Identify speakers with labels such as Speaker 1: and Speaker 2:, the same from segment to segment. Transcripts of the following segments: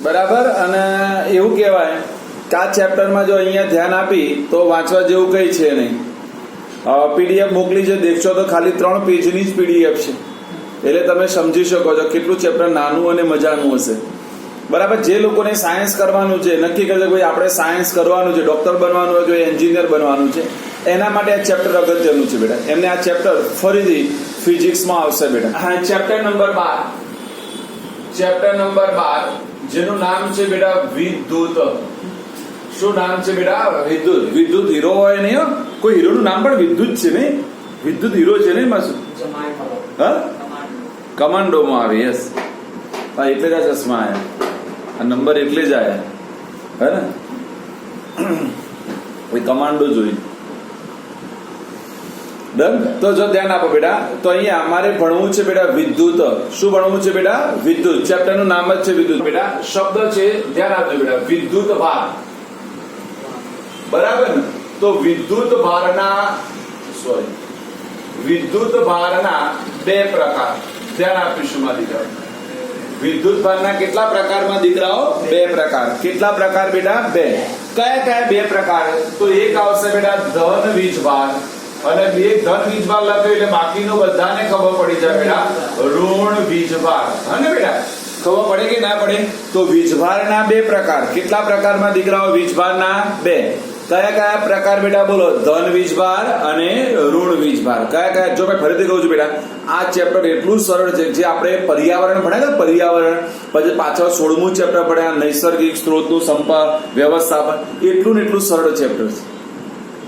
Speaker 1: બરાબર. અને એવું કહેવાય કે આ ચેપ્ટરમાં જો અહીંયા ધ્યાન આપી તો વાંચવા જેવું કંઈ છે નહીં. પીડીએફ મોકલી છે, દેખશો તો ખાલી 3 પેજની જ પીડીએફ છે, એટલે તમે સમજી શકો છો કેટલું ચેપ્ટર નાનું અને મજાનું હશે. બરાબર. જે લોકોને સાયન્સ કરવાનું છે, નક્કી કરે છે ભાઈ આપણે સાયન્સ કરવાનું છે, ડોક્ટર બનવાનું હોય કે એન્જિનિયર બનવાનું છે, એના માટે આ ચેપ્ટર અગત્યનું છે બેટા. એમને આ ચેપ્ટર ફરીથી ફિઝિક્સમાં આવશે બેટા. હા, ચેપ્ટર નંબર 12, ચેપ્ટર નંબર 12 જેનું નામ છે બેટા વિદ્યુત. શું નામ છે બેટા? વિદ્યુત. વિદ્યુત હીરો હોય નહીં હો, કોઈ હીરોનું નામ પણ વિદ્યુત છે નહીં? વિદ્યુત હીરો છે નહીં માસુ? હા, કમાન્ડોમાં આવે. યસ, હા, એટલે જ આ ચશ્મા આવ્યા, આ નંબર એટલે જ આવ્યા, હે ને? કમાન્ડો જોઈ. ડન. તો જો ધ્યાન આપો બેટા, તો અહીંયા અમારે ભણવું છે બેટા વિદ્યુત. શું ભણવું છે બેટા? વિદ્યુત. ચેપ્ટર નું નામ જ છે વિદ્યુત બેટા. શબ્દ છે, ધ્યાન આપજો બેટા, વિદ્યુત ભાર. બરાબર ને? તો વિદ્યુત ભારના વિદ્યુત ભારના 2 પ્રકાર ધ્યાન આપીશું માં દીકરાઓ. વિદ્યુત ભારના કેટલા પ્રકારમાં દીકરાઓ? 2 પ્રકાર. કેટલા પ્રકાર બેટા? 2. કયા કયા 2 પ્રકાર? તો એક આવશે બેટા ધન વીજભાર, અને 2 ધન વીજભાર લખ્યો એટલે બાકીનું બધાને ખબર પડી જાય બેટા ઋણ વીજભાર. હને બેટા? ખબર પડે કે ના પડે? તો વીજભારના 2 પ્રકાર. કેટલા પ્રકારમાં દીકરાઓ? વીજભારના 2. કયા કયા પ્રકાર બેટા? બોલો. ધન વીજભાર અને ઋણ વીજભાર. કયા કયા? જો મેં ફરીથી કહું છું બેટા, આ ચેપ્ટર એટલું સરળ છે. જે આપણે પર્યાવરણ ભણ્યા ને, પર્યાવરણ, પછી પાછળ 16મું ચેપ્ટર ભણ્યા નૈસર્ગિક સ્ત્રોતનું સંપર્ક વ્યવસ્થાપન, એટલું ને એટલું સરળ ચેપ્ટર છે.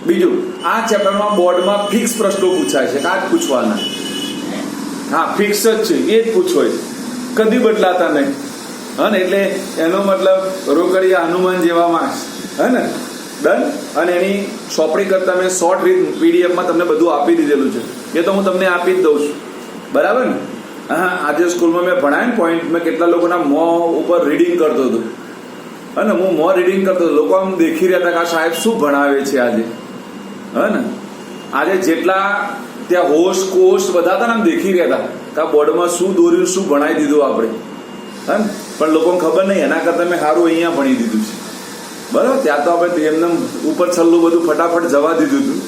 Speaker 1: બીજું, આ ચેપ્ટરમાં બોર્ડમાં ફિક્સ પ્રશ્નો પૂછાય છે, આ જ પૂછવાના. હા, ફિક્સ જ છે, એ જ પૂછવાય છે, કદી બદલાતા નહીં. હા ને? એટલે એનો મતલબ રોકડિયા હનુમાન જેવા માર્ક્સ. હે ને? ડન. અને એની ચોપડી કરતા મેં શોર્ટ રીત પીડીએફમાં તમને બધું આપી દીધેલું છે, એ તો હું તમને આપી જ દઉં છું. બરાબર ને? હા, આજે સ્કૂલમાં મેં ભણાય ને પોઈન્ટ, મેં કેટલા લોકોના મોં ઉપર રીડિંગ કરતો હતો. અને હું મોં રીડિંગ કરતો હતો, લોકો આમ દેખી રહ્યા હતા કે આ સાહેબ શું ભણાવે છે આજે. હે ને? આજે જેટલા ત્યાં હોસ્ટ કોસ્ટ બધા હતા ને, આમ દેખી રહ્યા હતા કે આ બોર્ડમાં શું દોર્યું, શું ભણાવી દીધું આપણે. હે ને? પણ લોકોને ખબર નહીં, એના કરતા મેં સારું અહીંયા ભણી દીધું છે. બરાબર? ત્યાં તો આપણે એમને ઉપર છલ્લું બધું ફટાફટ જવા દીધું હતું.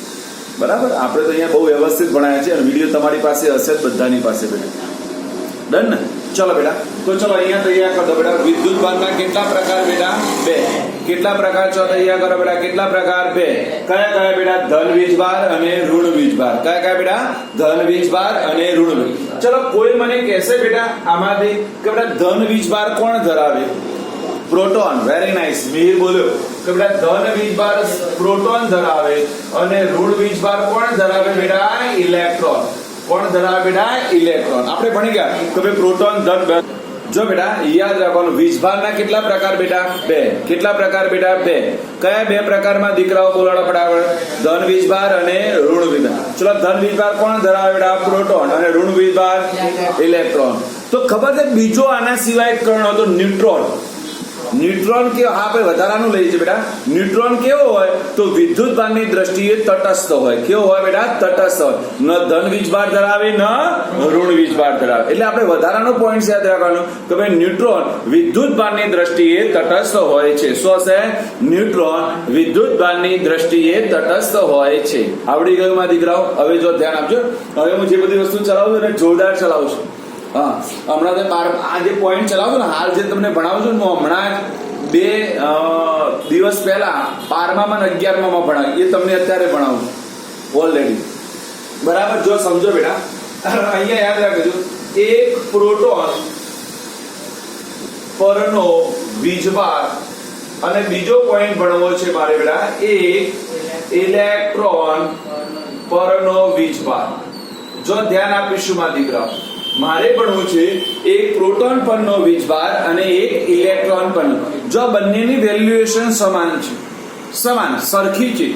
Speaker 1: બરાબર? આપણે તો અહીંયા બહુ વ્યવસ્થિત ભણાયા છે, અને વિડીયો તમારી પાસે હશે જ બધાની પાસે બેટા. ડન ને? ચલો બેટા, તો ચલો અહીંયા તૈયાર કરી દો બેટા. વિદ્યુત ભારના કેટલા પ્રકાર બેટા? 2. કેટલા પ્રકાર? ચલો તૈયાર કરો બેટા. કેટલા પ્રકાર? 2. કયા કયા બેટા? ધન વીજભાર અને ઋણ વીજભાર. કયા કયા બેટા? ધન વીજભાર અને ઋણ વીજભાર. ચલો, કોઈ મને કહેશે બેટા આમાંથી કે બેટા ધન વીજભાર કોણ ધરાવે? પ્રોટોન. Very nice. મિહિર બોલ્યો કે બેટા ધન વીજભાર પ્રોટોન ધરાવે, અને ઋણ વીજભાર કોણ ધરાવે બેટા? ઇલેક્ટ્રોન. કોણ ધરાવે બેટા? ઇલેક્ટ્રોન. આપણે ભણી ગયા કે ભાઈ પ્રોટોન ધન. જો બેટા યાદ રાખવાનું, વીજભારના કેટલા પ્રકાર બેટા? 2. કેટલા પ્રકાર બેટા? 2. કયા 2 પ્રકારમાં દીકરાઓ બોલાડો ફટાફટ? ધન વીજભાર અને ઋણ વીજભાર. ચલો, ધન વીજભાર કોણ ધરાવે બેટા? પ્રોટોન. અને ઋણ વીજભાર? ઇલેક્ટ્રોન. તો ખબર છે બીજો આના સિવાય કણ હતો ન્યુટ્રોન. ન્યુટ્રોન કેવો? હા, આપણે વધારાનું લઈએ છીએ બેટા. ન્યુટ્રોન કેવો હોય? તો વિદ્યુત ભારની દ્રષ્ટિએ તટસ્થ હોય. કેવો હોય બેટા? તટસ્થ હોય. ન ધન વીજભાર ધરાવે, ન ઋણ વીજભાર ધરાવે. એટલે આપણે વધારાનો પોઈન્ટ યાદ રાખવાનો કે ભાઈ ન્યુટ્રોન વિદ્યુત ભારની દ્રષ્ટિએ તટસ્થ હોય છે. શું હશે? ન્યુટ્રોન વિદ્યુત ભારની દ્રષ્ટિએ તટસ્થ હોય છે. આવડી ગયું માં દીકરાઓ? હવે જો ધ્યાન આપજો. હવે હું જે બધી વસ્તુ ચલાવું છું ને જોરદાર ચલાવું છું. હા, હમણાં આ જે પોઈન્ટ ચલાવો ને, હાલ જે તમને ભણાવું છું, હું હમણાં 2 દિવસ પહેલા 12માં અને 11માં ભણાવ્યું, એ તમને અત્યારે ભણાવું ઓલરેડી. બરાબર? જો સમજો બેટા, અહીંયા યાદ રાખજો, એક પ્રોટોન પરનો વીજભાર, અને બીજો પોઈન્ટ ભણવો છે મારે બેટા, એક ઇલેક્ટ્રોન પરનો વીજભાર. જો ધ્યાન આપીશું માં દીકરાઓ, મારે ભણવું છે એક પ્રોટોન પરનો વીજભાર અને એક ઇલેક્ટ્રોન પરનો. જો બંનેની વેલ્યુએશન સમાન છે, સમાન સરખી છે,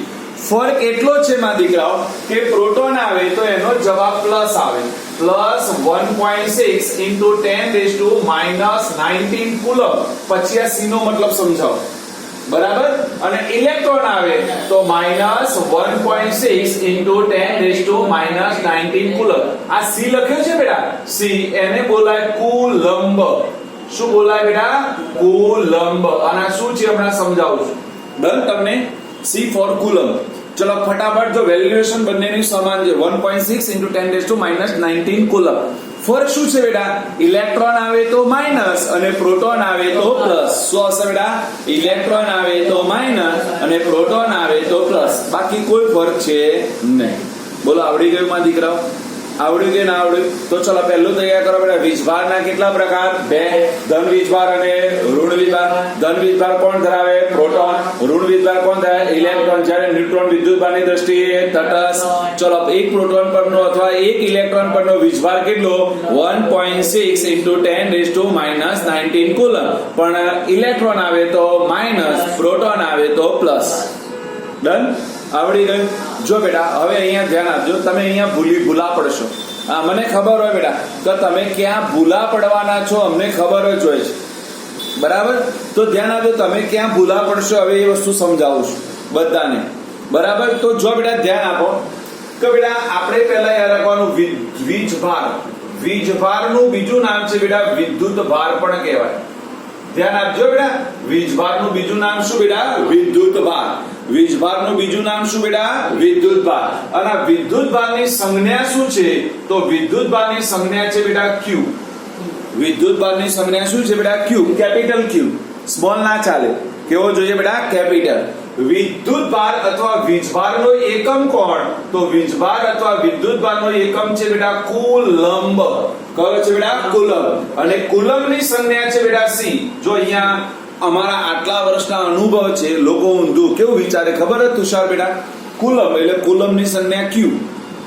Speaker 1: ફરક એટલો છે માં દીકરાઓ કે પ્રોટોન આવે તો એનો જવાબ પ્લસ આવે, પ્લસ 1.6 into 10⁻⁻19 કુલમ. પછી આ સી નો મતલબ સમજાવો. બરાબર? અને ઇલેક્ટ્રોન આવે તો -1.6 into 10⁻⁻19 કુલમ. આ સી લખ્યું છે બેટા, સી, એને બોલાય કુલંબ. શું બોલાય બેટા? કુલંબ. અને આ શું છે હમણાં સમજાવું છું. ડન તમને? C for coulomb. ચલો ફટાફટ જો વેલ્યુએશન બંનેની સમાન છે 1.6 × 10⁻⁹ કુલંબ. ફરક શું છે બેટા? ઇલેક્ટ્રોન આવે તો માઇનસ અને પ્રોટોન આવે તો પ્લસ. શું હશે બેટા? ઇલેક્ટ્રોન આવે તો માઇનસ અને પ્રોટોન આવે તો પ્લસ. બાકી કોઈ ફરક છે નહીં. બોલો આવડી ગયું માં દીકરાઓ? આવડી ગયું ના આવડ્યું? તો ચલો પહેલું તૈયાર કરો બેટા. વીજભારના કેટલા પ્રકાર? બે. ધન વીજભાર અને ઋણ વીજભાર. ધન વીજભાર કોણ ધરાવે? પ્રોટોન. ઋણ વીજભાર કોણ ધરાવે? ઇલેક્ટ્રોન. જ્યારે ન્યુટ્રોન વિદ્યુતભારની દ્રષ્ટિએ તટસ્થ. ચલો એક પ્રોટોન પરનો અથવા એક ઇલેક્ટ્રોન પરનો વીજભાર કેટલો? 1.6 × 10⁻⁹ કુલંબ. પણ ઇલેક્ટ્રોન આવે તો માઇનસ, પ્રોટોન આવે તો પ્લસ. ડન? આવડી ગયું? જો બેટા હવે અહીંયા ધ્યાન આપજો. તમે અહીંયા ભૂલા પડશો. મને ખબર હોય બેટા કે તમે ક્યાં ભૂલા પડવાના છો, અમને ખબર જ હોય છે. બરાબર? તો ધ્યાન આપજો તમે ક્યાં ભૂલા પડશો. હવે એ વસ્તુ સમજાવું છું બધાને. બરાબર? તો જો બેટા ધ્યાન આપો કે બેટા આપણે પહેલા યાદ રાખવાનું વીજભાર. વીજભારનું બીજું નામ છે બેટા વિદ્યુત ભાર પણ કહેવાય. ધ્યાન આપજો બેટા. વીજભારનું બીજું નામ શું બેટા? વિદ્યુત ભાર. વીજભારનું બીજું નામ શું બેટા? વિદ્યુત ભાર. અને વિદ્યુત ભારની સંજ્ઞા શું છે? તો વિદ્યુત ભારની સંજ્ઞા છે બેટા Q. વિદ્યુત ભારની સંજ્ઞા શું છે બેટા? Q. Capital Q. સ્મોલ ના ચાલે. કેવો જોઈએ બેટા? કેપિટલ. વિદ્યુત ભાર અથવા વીજભારનો એકમ કોણ? તો વીજભાર અથવા વિદ્યુત ભારનો એકમ છે બેટા કુલંબ. કયો છે બેટા? કુલંબ. અને કુલંબની સંજ્ઞા છે બેટા C. જો અહીંયા અમારા આટલા વર્ષના અનુભવ છે, લોકો ઊંધું કેવું વિચારે ખબર છે તુષાર બેટા? કુલંબ એટલે કુલંબની સંજ્ઞા Q.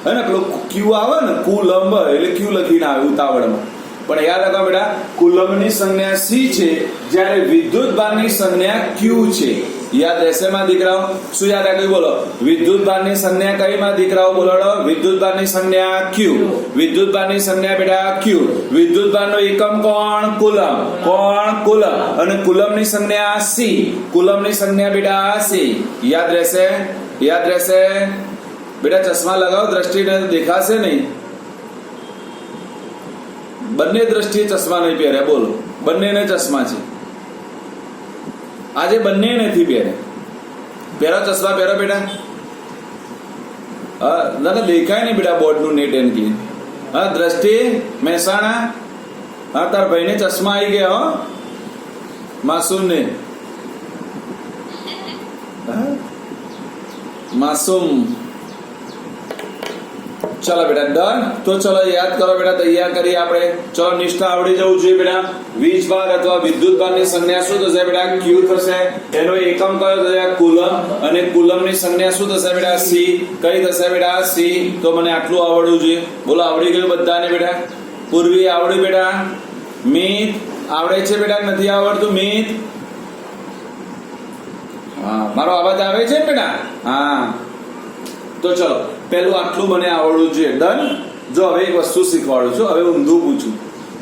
Speaker 1: હે ને? પેલો Q આવે ને કુલંબ એટલે Q લખીને આવે ઉતાવળમાં. પણ યાદ રાખો બેટા કુલંબની સંજ્ઞા C છે, જ્યારે વિદ્યુત ભારની સંજ્ઞા Q છે. યાદ રહેશે માં દીકરાઓ? શું યાદ રાખ્યું? બોલો. વિદ્યુત ભારની સંજ્ઞા કઈ માં દીકરાઓ? બોલો. વિદ્યુત ભારની સંજ્ઞા Q. વિદ્યુત ભારની સંજ્ઞા બેટા Q. વિદ્યુત ભારનો એકમ કોણ? કુલંબ. કોણ? કુલંબ. અને કુલંબની સંજ્ઞા C. કુલંબની સંજ્ઞા બેટા C. યાદ રહેશે? યાદ રહેશે બેટા? ચશ્મા લગાવો, દ્રષ્ટિને દેખાશે નહીં. બંને દ્રષ્ટિએ ચશ્મા નહીં પહેર્યા. બોલો. બંનેને ચશ્મા છે આજે? બંને નથી પહેરે. પહેરો ચશ્મા પહેરો બેટા. હા ના દેખાય નહીં બેટા બોર્ડનું નેટ એન્ડ ક્લીન. હા દ્રષ્ટિ મહેસાણા. હા તાર ભાઈને ચશ્મા આવી ગયા હો માસૂમ ને. માસૂમ. ચલો બેટા ડન. તો ચલો યાદ કરો બેટા, તૈયાર કરી આપણે. ચલો નિષ્ઠા આવડી જવું જોઈએ બેટા. વીજભાર અથવા વિદ્યુત ભારની સંજ્ઞા શું થશે બેટા? Q થશે. એનો એકમ કયો થશે? કુલંબ. અને કુલંબની સંજ્ઞા શું થશે બેટા? C. કઈ થશે બેટા? C. તો મને આટલું આવડવું જોઈએ. બોલો આવડી ગયું બધાને બેટા? પૂર્વી આવડ્યું બેટા? મિત આવડે છે બેટા? નથી આવડતું મિત? હા મારો અવાજ આવે છે બેટા? હા તો ચલો પેલું આટલું મને આવડવું જોઈએ. ડન. જો હવે એક વસ્તુ શીખવાડું છું. હવે ઊંધું પૂછું.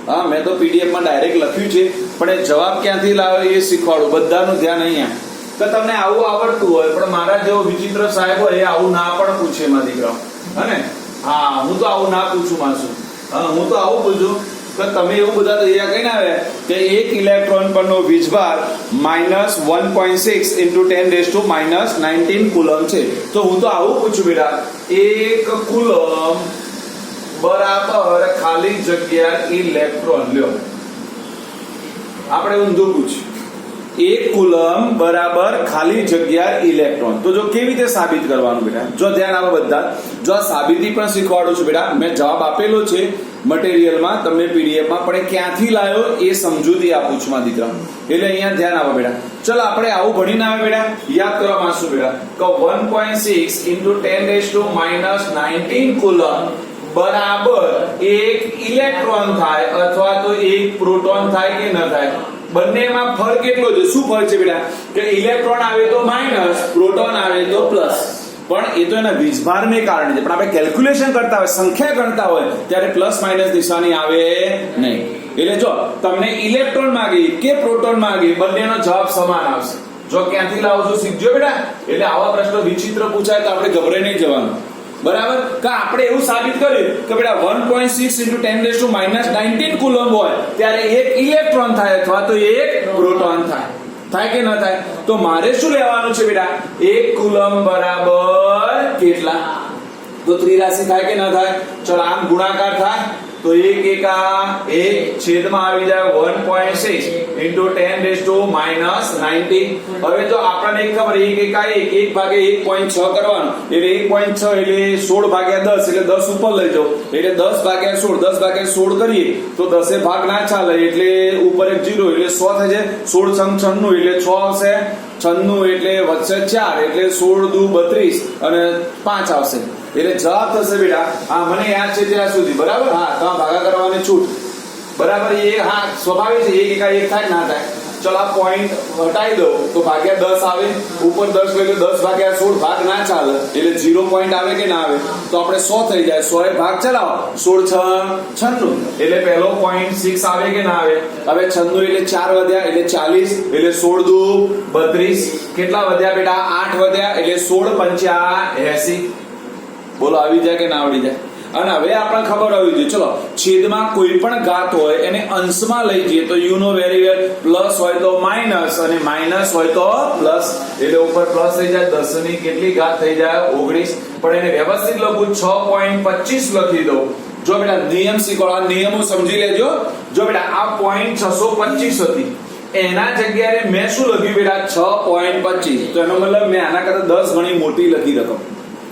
Speaker 1: હા મેં તો PDF માં ડાયરેક્ટ લખ્યું છે, પણ એ જવાબ ક્યાંથી લાવે એ શીખવાડું. બધાનું ધ્યાન અહીંયા કે તમને આવું આવડતું હોય પણ મારા જેવો વિચિત્ર સાહેબ હોય એ આવું ના પણ પૂછે માં દીકરાઓ. હે? હા હું તો આવું ના પૂછું માસું. હા હું તો આવું પૂછું કે તમે એવું બધા તૈયાર કહીને આવ્યા કે એક ઇલેક્ટ્રોન પરનો વીજભાર -1.6 × 10⁻⁹ કુલંબ છે. તો હું તો આવું પૂછું બેટા, એક કુલંબ બરાબર ખાલી જગ્યા ઇલેક્ટ્રોન. લ્યો આપણે ઊંધું પૂછ્યું. એક કુલંબ બરાબર ખાલી જગ્યા ઇલેક્ટ્રોન. તો જો કેવી રીતે સાબિત કરવાનું બેટા? જો ધ્યાન આપો બધા. જો આ સાબિતી પણ શીખવાડું છું બેટા. મેં જવાબ આપેલો છે મટીરિયલમાં, તમને PDF માં, પણ ક્યાંથી લાવ્યો એ સમજૂતી આપું છું માં દીકરા. એટલે અહીંયા ધ્યાન આપો બેટા. ચલો આપણે આવું ભણીને આવે બેટા. યાદ કરવા માંગશું બેટા કે 1.6 × 10⁻⁹ કુલંબ બરાબર એક ઇલેક્ટ્રોન થાય અથવા તો એક પ્રોટોન થાય કે ન થાય. બંનેમાં ફરક કેટલો છે? શું ફરક છે બેટા? કે ઇલેક્ટ્રોન આવે તો માઇનસ, પ્રોટોન આવે તો પ્લસ. પણ એ તો એના વીજભારને કારણે છે. પણ આપણે કેલ્ક્યુલેશન કરતા હોય, સંખ્યા ગણતા હોય ત્યારે પ્લસ માઇનસ નિશાની આવે નહીં. એટલે જો તમને ઇલેક્ટ્રોન માંગી કે પ્રોટોન માંગી, બંનેનો જવાબ સમાન આવશે. જો ક્યાંથી લાવો છો શીખજો બેટા. એટલે આવા પ્રશ્નો વિચિત્ર પૂછાય તો આપણે ગભરાઈ નહીં જવાનું. બરાબર કે આપણે એવું સાબિત કર્યું કે બેટા 1.6 × 10⁻⁻19 કુલમ હોય ત્યારે એક ઇલેક્ટ્રોન થાય અથવા તો એક પ્રોટોન થાય કે ન થાય? તો મારે શું લેવાનું છે બેટા? 1 કુલમ બરાબર કેટલા? તો ત્રિરાશિ થાય કે ન થાય? ચલો આમ ગુણાકાર થાય તો 1 એકા 1 છેદમાં આવી જાય 1.6 × 10⁻⁻19. હવે તો આપણને ખબર 1 એકા 1 1 ભાગે 1.6 કરવાનું એટલે 1.6 એટલે 16 ભાગ્યા 10 એટલે 10 ઉપર લઈ જાઓ એટલે 10 ભાગ્યા 16 10 ભાગ્યા 16 કરીએ તો 10 ભાગ ના ચાલે એટલે ઉપર એક 0 એટલે 100 થઈ જાય. 16 × 96 એટલે 6 આવશે. 96 એટલે વચ્ચે 4 એટલે 16 દુ 32 અને 5 આવશે એટલે જવાબ થશે બેટા હા મને યાદ છે ત્યાં સુધી બરાબર. હા તો ભાગા કરવાની છૂટ બરાબર. એ હા સ્વાભાવિક છે 1 એકા 1 થાય ના થાય. ચલો આ પોઈન્ટ હટાવી દો તો ભાગ્યા 10 આવે ઉપર 10 એટલે 10 ભાગ્યા 16 ભાગ ના ચાલે એટલે 0 પોઈન્ટ આવે કે ના આવે? તો આપણે 100 થઈ જાય. 100 એ ભાગ ચલાવો 16 × 96 એટલે પહેલો પોઈન્ટ 6 આવે કે ના આવે? હવે 96 એટલે 4 વધ્યા એટલે 40 એટલે 16 દુ 32 કેટલા વધ્યા બેટા? 8 વધ્યા એટલે 16 × 5 80. બોલો આવી જાય કે ના આવડી જાય? અને હવે આપણે ખબર હોવી જોઈએ ચલો છેદમાં કોઈ પણ ઘાત હોય એને અંશમાં લઈ જઈએ તો you know very well plus હોય તો માઇનસ અને માઇનસ હોય તો પ્લસ એટલે ઉપર પ્લસ થઈ જાય 10 ની કેટલી ઘાત થઈ જાય 19 પણ એને વ્યવસ્થિત લખું 6.25 લખી દો. જો બેટા નિયમ શીખવાડો નિયમો સમજી લેજો. જો બેટા આ પોઈન્ટ 625 હતી એના જગ્યાએ મેં શું લખ્યું બેટા 6.25 તો એનો મતલબ મેં આના કરતા 10 ગણી મોટી લખી રકમ.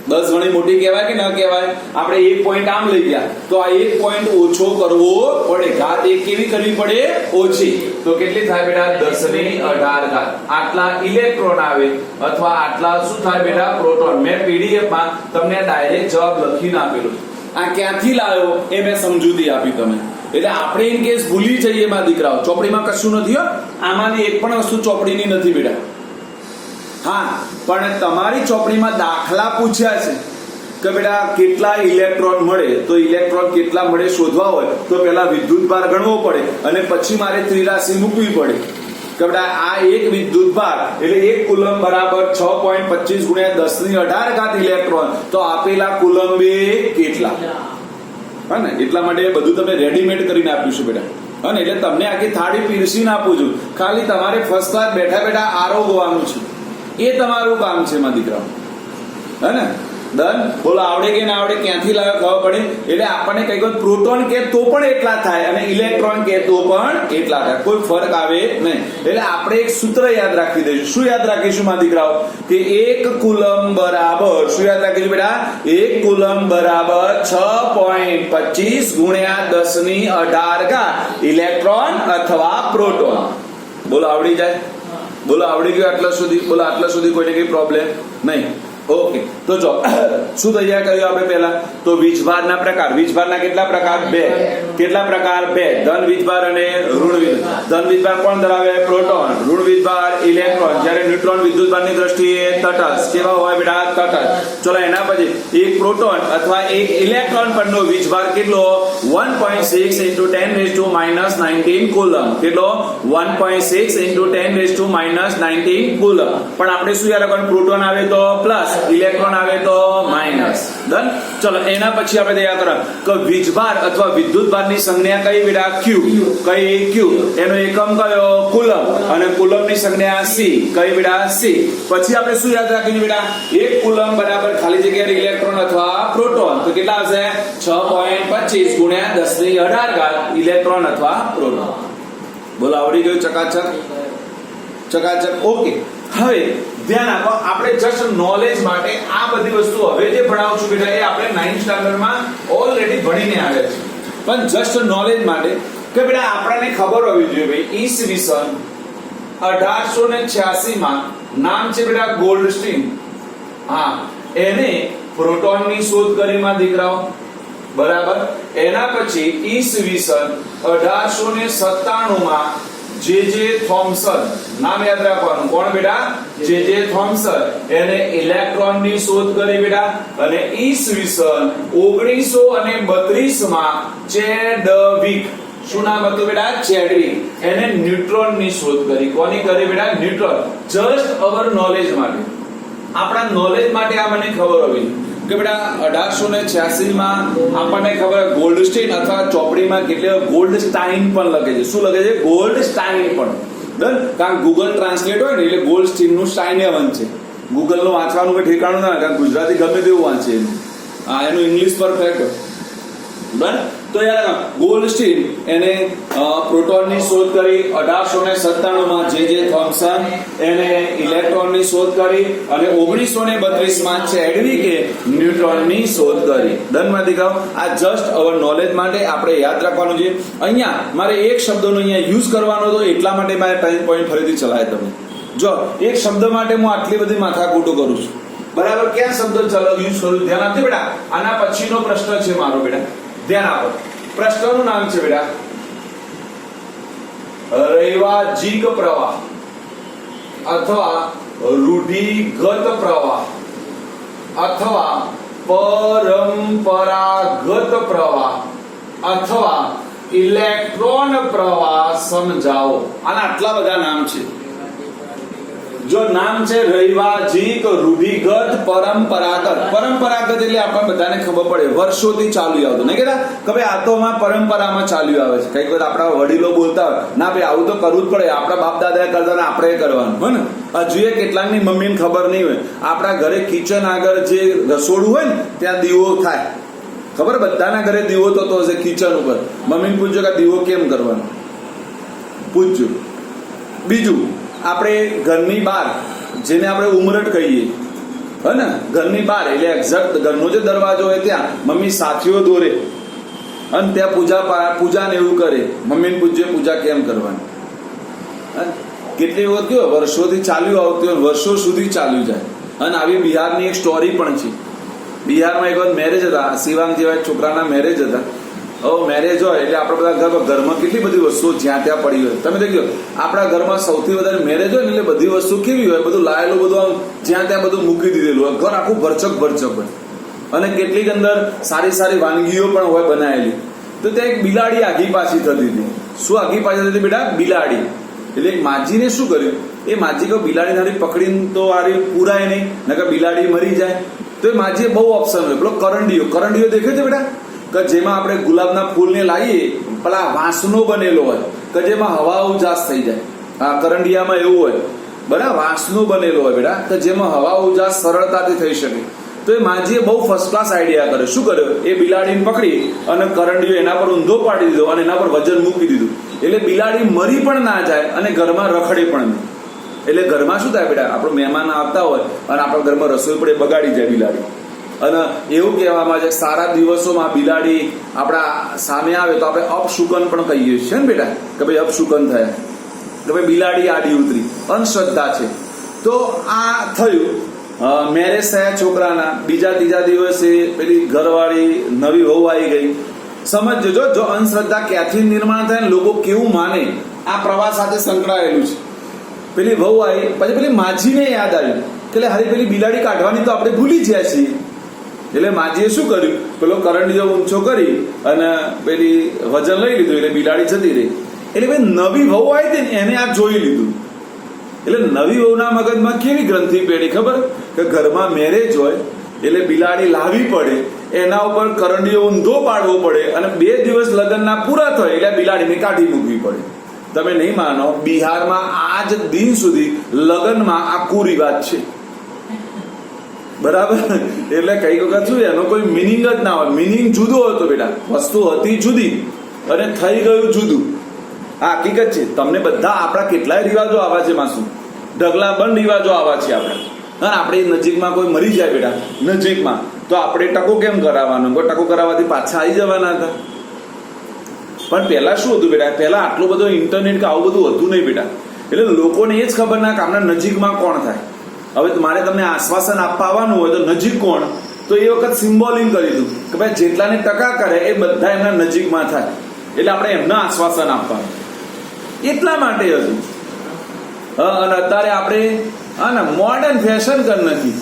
Speaker 1: 10 ગણી મોટી કહેવાય કે ન કહેવાય? આપણે 1 પોઈન્ટ આમ લઈ ગયા તો આ 1 પોઈન્ટ ઓછો કરવો પડે. ઘાત 1 કેવી કરવી પડે? ઓછી. તો કેટલી થાય બેટા? 10⁻18 ઘાત. આટલા ઇલેક્ટ્રોન આવે અથવા આટલા શું થાય બેટા? પ્રોટોન. મેં પીડીએફ માં તમને ડાયરેક્ટ જવાબ લખીને આપેલો. આ ક્યાંથી લાવ્યો એ મેં સમજૂતી આપી તમે. એટલે આપણે ઇન કેસ ભૂલી જઈએ માં દીકરાઓ ચોપડીમાં કશું નથી હો. આમાંની એક પણ વસ્તુ ચોપડીની નથી બેટા. હા પણ તમારી ચોપડીમાં દાખલા પૂછ્યા છે કે બેટા કેટલા ઇલેક્ટ્રોન મળે તો ઇલેક્ટ્રોન કેટલા મળે શોધવા હોય તો પહેલા વિદ્યુતભાર ગણવો પડે અને પછી મારે ત્રિરાશિ મૂકવી પડે કે બેટા આ એક વિદ્યુતભાર એટલે 1 કુલમ બરાબર 6.25 × 10⁻18 ઘાત ઇલેક્ટ્રોન તો આપેલા કુલંબે કેટલા? હા ને એટલા માટે બધું તમે રેડીમેડ કરીને આપ્યું છે બેટા. અને એટલે તમને આખી થાળી પીરસીને આપું છું. ખાલી તમારે ફર્સ્ટ ક્લાસ બેઠા બેઠા આરોગવાનું છે એ તમારું કામ છે માં દીકરાઓ. હે ને ડન? બોલો આવડે કે ના આવડે? ક્યાંથી લાવે ખબર પડે? એટલે આપણને કઈ કોઈ પ્રોટોન કે તો પણ એટલા થાય અને ઇલેક્ટ્રોન કે તો પણ એટલા થાય. કોઈ ફરક આવે નહીં. એટલે આપણે એક સૂત્ર યાદ રાખી દઈશું. શું યાદ રાખીશું માં દીકરાઓ? કે 1 કુલમ બરાબર શું યાદ રાખીશું બેટા? 1 કુલમ બરાબર 6.25 × 10⁻18 ઘાત ઇલેક્ટ્રોન અથવા પ્રોટોન. બોલો આવડી જાય? બોલો આવડી ગયું આટલા સુધી? બોલો આટલા સુધી કોઈને કઈ પ્રોબ્લેમ નહીં? ઓકે તો જો શું તૈયાર કર્યું આપણે પહેલા તો વીજભારના પ્રકાર. વીજભારના કેટલા પ્રકાર? 2. કેટલા પ્રકાર? 2. ધન વીજભાર અને ઋણ વીજભાર. ધન વીજભાર કોણ ધરાવે? પ્રોટોન. ઋણ વીજભાર ઇલેક્ટ્રોન. જ્યારે ન્યુટ્રોન વિદ્યુતભારની દ્રષ્ટિએ તટસ્થ. કેવા હોય બેટા? તટસ્થ. ચલો એના પછી એક પ્રોટોન અથવા એક ઇલેક્ટ્રોન પરનો વીજભાર કેટલો? 1.6 × 10⁻⁻19 કુલમ. કેટલો? 1.6 × 10⁻⁻19 કુલમ. પણ આપણે શું યાદ રાખવાનું? પ્રોટોન આવે તો પ્લસ ઇલેક્ટ્રોન આવે તો માઇનસ. ડન? ચલો એના પછી આપણે તૈયાર કરવા કે વીજભાર અથવા વિદ્યુતભારની સંજ્ઞા કઈ બેટા? Q. કઈ? Q. એનો એકમ કયો? કુલમ. અને કુલમની સંજ્ઞા C. કઈ બેટા? C. પછી આપણે શું યાદ રાખીશું બેટા? 1 કુલમ બરાબર ખાલી જગ્યાએ ઇલેક્ટ્રોન અથવા પ્રોટોન. તો કેટલા હશે? 6.25 × 10⁻18 ઘાત ઇલેક્ટ્રોન અથવા પ્રોટોન. બોલો આવડી ગયું? ચકાચક ચકાચક. ઓકે હવે ધ્યાન આપો આપણે જસ્ટ નોલેજ માટે આ બધી વસ્તુ હવે જે ભણાવું છું બેટા એ આપણે 9th સ્ટાન્ડર્ડમાં ઓલરેડી ભણીને આવ્યા છે. પણ જસ્ટ નોલેજ માટે કે બેટા આપણને ખબર હોવી જોઈએ ભાઈ ઈસવીસન 1886 માં નામ છે બેટા ગોલ્ડસ્ટીન. હા એને પ્રોટોનની શોધ કરી માં દીકરાઓ. બરાબર. એના પછી ઈસવીસન 1897 માં જે થોમ્સન. નામ યાદ રાખવાનું. કોણ બેટા? જે થોમ્સન. એને ઇલેક્ટ્રોનની શોધ કરી બેટા. અને ઈસવીસન 1932 માં ચેડવિક. શું નામ હતું બેટા? ચેડવિક. એને ન્યુટ્રોનની શોધ કરી. કોની કરી બેટા? ન્યુટ્રોન. જસ્ટ અવર નોલેજ માટે, આપણા નોલેજ માટે આ મને ખબર હોવી. કે બેટા 1886 આપણને ખબર ગોલ્ડસ્ટીન અથવા ચોપડીમાં કેટલી ગોલ્ડસ્ટાઇન પણ લખે છે. શું લખે છે? ગોલ્ડસ્ટાઇન પણ. ડન. કારણ ગૂગલ ટ્રાન્સલેટ હોય ને એટલે ગોલ્ડસ્ટીન નું સ્ટાઇનેવન છે. ગૂગલ નું વાંચવાનું કોઈ ઠેકાણું ના, કારણ ગુજરાતી ગમે તેવું વાંચે એનું ઇંગ્લિશ પરફેક્ટ. ડન. તો યાર ગોલ્ડસ્ટીન એને પ્રોટોનની શોધ કરી 1897 જે થોમ્સન એને ઇલેક્ટ્રોનની શોધ કરી અને 1932 ચેડવિકે ન્યુટ્રોનની શોધ કરી. ડન માં દીકરાઓ, આ જસ્ટ અવર નોલેજ માટે આપણે યાદ રાખવાનું છે. અહીંયા મારે એક શબ્દનો અહીંયા યુઝ કરવાનો હતો, એટલા માટે મારે ટાઈમ પોઈન્ટ ફરીથી ચલાય. તમે જો એક શબ્દ માટે હું આટલી બધી માથાકૂટો કરું છું, બરાબર? ક્યાં શબ્દ ચલો યુઝ કરું? ધ્યાન આપજો બેટા. આના પછીનો પ્રશ્ન છે મારો, બેટા ધ્યાન આપો. પ્રશ્નનું નામ છે બેટા રૈવાજિક પ્રવાહ અથવા રૂઢિગત પ્રવાહ અથવા પરંપરાગત પ્રવાહ અથવા ઇલેક્ટ્રોન પ્રવાહ સમજાવો. આના આટલા બધા નામ છે. જો નામ છે રૈવાજિક, રૂઢિગત, પરંપરાગત. પરંપરાગત એટલે આપણને બધાને ખબર પડે વર્ષોથી ચાલ્યું આવતું, નહીં કેતા કે ભાઈ આ તો અમારા પરંપરામાં ચાલ્યું આવે છે. કઈક વખત આપણા વડીલો બોલતા હોય, ના ભાઈ આવું તો કરવું જ પડે, આપણા બાપ દાદા કરતા ને આપણે કરવાનું હોય ને. હજુ કેટલાકની મમ્મીને ખબર નહીં હોય, આપણા ઘરે કિચન આગળ જે રસોડું હોય ને ત્યાં દીવો થાય. ખબર? બધાના ઘરે દીવો થતો હશે કિચન ઉપર. મમ્મીને પૂછજો કે દીવો કેમ કરવાનો, પૂછજો. બીજું, આપણે ઘરની બહાર જેને આપણે ઉમરટ કહીએ, હે ને, ઘરની બહાર એટલે એક્ઝેક્ટ ઘરનો જે દરવાજો હોય ત્યાં મમ્મી સાથીઓ દોરે અને ત્યાં પૂજા ને એવું કરે. મમ્મીને પૂછજે પૂજા કેમ કરવાની. કેટલી વખત કયો વર્ષોથી ચાલ્યું આવતું હોય, વર્ષો સુધી ચાલ્યું જાય. અને આવી બિહારની એક સ્ટોરી પણ છે. બિહારમાં એક વખત મેરેજ હતા, શિવાંગ જેવા છોકરાના મેરેજ હતા. મેરેજ હોય એટલે આપણા બધા ઘરમાં કેટલી બધી વસ્તુઓ જ્યાં ત્યાં પડી હોય. તમે દેખો આપણા ઘરમાં સૌથી વધારે મેરેજ હોય ને એટલે બધી વસ્તુ કેવી હોય, બધું લાયેલું, બધું આમ જ્યાં ત્યાં બધું મૂકી દીધેલું હોય. ઘર આખું ભરચક હોય અને કેટલીક અંદર સારી સારી વાનગીઓ પણ હોય બનાવેલી. તો ત્યાં એક બિલાડી આગી પાછી થતી હતી. શું આગી પાછી થતી બેટા? બિલાડી. એટલે એક માજીને શું કર્યું, એ માજી કહો બિલાડી નારી પકડીને તો આરી પુરાય નહીં, નકર બિલાડી મરી જાય. તો એ માજીએ બહુ ઓપ્શન હોય. પેલો કરંડિયો દેખે છે બેટા, કે જેમાં આપણે ગુલાબના ફૂલને લાવીએ, પેલા વાંસનો બનેલો હોય કે જેમાં હવા ઉજાસ થઈ જાય. આ કરંડિયામાં એવું હોય, બરાબર, વાંસનો બનેલો હોય બેટા, કે જેમાં હવા ઉજાસ સરળતાથી થઈ શકે. તો એ માજીએ બહુ ફર્સ્ટ ક્લાસ આઈડિયા કર્યો. શું કર્યો? એ બિલાડીને પકડી અને કરંડિયો એના પર ઊંધો પાડી દીધો અને એના પર વજન મૂકી દીધું. એટલે બિલાડી મરી પણ ના જાય અને ઘરમાં રખડે પણ નહીં. એટલે ઘરમાં શું થાય બેટા, આપણો મહેમાન આવતા હોય અને આપણા ઘરમાં રસોઈ પડે બગાડી જાય બિલાડી. અને એવું કહેવામાં છે સારા દિવસોમાં બિલાડી આપણા સામે આવે તો આપણે અપશુકન પણ કહીએ છીએ ને બેટા, કે ભાઈ અપશુકન થયા, કે ભાઈ બિલાડી આડી ઉતરી. અંધશ્રદ્ધા છે. તો આ થયું મેરેજ થયા છોકરાના. બીજા ત્રીજા દિવસે પેલી ઘરવાળી નવી વહુ આવી ગઈ. સમજજો, જો અંધશ્રદ્ધા ક્યાંથી નિર્માણ થાય ને લોકો કેવું માને, આ પ્રવાસ સાથે સંકળાયેલું છે. પેલી વહુ આવી, પછી પેલી માજીને યાદ આવ્યું કે હારી પેલી બિલાડી કાઢવાની તો આપણે ભૂલી ગયા છીએ. એટલે માજીએ શું કર્યું, પેલો કરંડિયો ઊંચો કરી અને પેલી વજન લઈ લીધું એટલે બિલાડી જતી રહી. એટલે ભાઈ નવી વહુ આવી હતી ને એને આ જોઈ લીધું. એટલે નવી વહુના મગજમાં કેવી ગ્રંથિ પેઢી ખબર, કે ઘરમાં મેરેજ હોય એટલે બિલાડી લાવવી પડે, એના ઉપર કરંડિયો ઊંધો પાડવો પડે અને 2 દિવસ લગ્નના પૂરા થાય એટલે બિલાડીને કાઢી મૂકવી પડે. તમે નહીં માનો, બિહારમાં આજ દિન સુધી લગ્નમાં આ કુરિવાજ છે. બરાબર? એટલે કઈ વખત શું એનો કોઈ મિનિંગ જ ના હોય. મિનિંગ જુદો હતો બેટા, વસ્તુ હતી જુદી અને થઈ ગયું જુદું. આ હકીકત છે. તમને બધા આપણા કેટલાય રિવાજો આવા છે, માસુ ઢગલાબંધ રિવાજો આવા છે આપણા. અને આપણે નજીકમાં કોઈ મરી જાય બેટા, નજીકમાં, તો આપણે ટકો કેમ કરાવવાનો? કોઈ ટકો કરાવવાથી પાછા આવી જવાના હતા. પણ પહેલા શું હતું બેટા, પહેલા આટલું બધું ઇન્ટરનેટ કે આવું બધું હતું નહીં બેટા. એટલે લોકોને એ જ ખબર ના કે આપણા નજીકમાં કોણ થાય. હવે મારે તમને આશ્વાસન આપવા આવવાનું હોય તો નજીક કોણ, તો એ વખત સિમ્બોલિંગ કરી દીધું કે ભાઈ જેટલાને ટકા કરે એ બધા એમના નજીકમાં થાય. એટલે આપણે એમના આશ્વાસન આપવાનું એટલા માટે હતું. અને અત્યારે આપણે મોડર્ન ફેશન કર નથી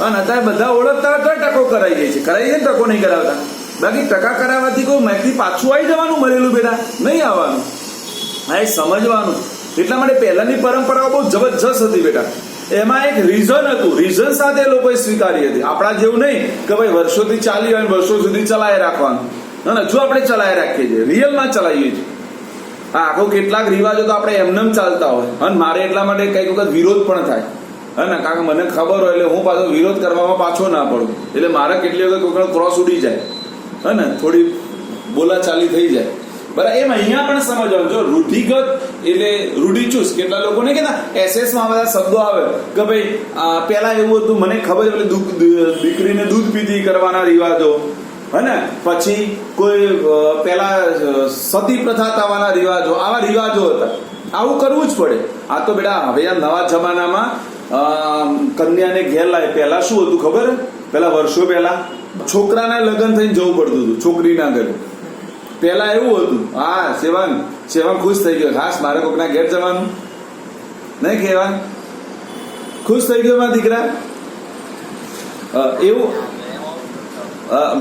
Speaker 1: અને અત્યારે બધા ઓળખતા તો ટકો કરાવી જાય છે. કરાવી જાય ટકો નહીં કરાવતા. બાકી ટકા કરાવવાથી કોઈ મેથી પાછું આવી જવાનું મરેલું બેટા નહીં આવવાનું. હા, એ સમજવાનું. એટલા માટે પહેલાની પરંપરાઓ બહુ જબરજસ્ત હતી બેટા. એમાં એક રીઝન હતું, રીઝન સાથે લોકોએ સ્વીકારી હતી. આપણા જેવું નહીં કે ભાઈ વર્ષોથી ચાલી હોય વર્ષો સુધી ચલાવી રાખવાનું. ના, જો આપણે ચલાવી રાખીએ છીએ, રિયલમાં ચલાવીએ છીએ. આખો કેટલાક રિવાજો તો આપણે એમનેમ ચાલતા હોય અને મારે એટલા માટે કઈક વખત વિરોધ પણ થાય હે ને, કારણ કે મને ખબર હોય એટલે હું પાછો વિરોધ કરવામાં પાછો ના પડું. એટલે મારે કેટલી વખત ક્રોસ ઉડી જાય હે ને, થોડી બોલાચાલી થઈ જાય. બરાબર, એમ અહીંયા પણ સમજવાનું. જો રૂઢિગત એટલે રૂઢિચુસ્ત, કેટલા લોકો ને કહેતા SS માં બધા શબ્દો આવે કે ભાઈ પેલા એવું હતું, મને ખબર છે, દીકરીને દૂધ પીતી કરવાના રિવાજો હે ને, પછી કોઈ પેલા સતી પ્રથા થવાના રિવાજો, આવા રિવાજો હતા. આવું કરવું જ પડે. આ તો બેટા હવે આ નવા જમાનામાં કન્યાને ઘેર લાવે. પહેલા શું હતું ખબર? પેલા વર્ષો પહેલા છોકરાના લગ્ન થઈને જવું પડતું હતું છોકરીના ઘરે. પેલા એવું હતું. હા, સેવાંગ ખુશ થઈ ગયો, ખાસ મારે કોકના ઘેર જવાનું નહીં કહેવા, ખુશ થઈ ગયો મારા દીકરા. એવું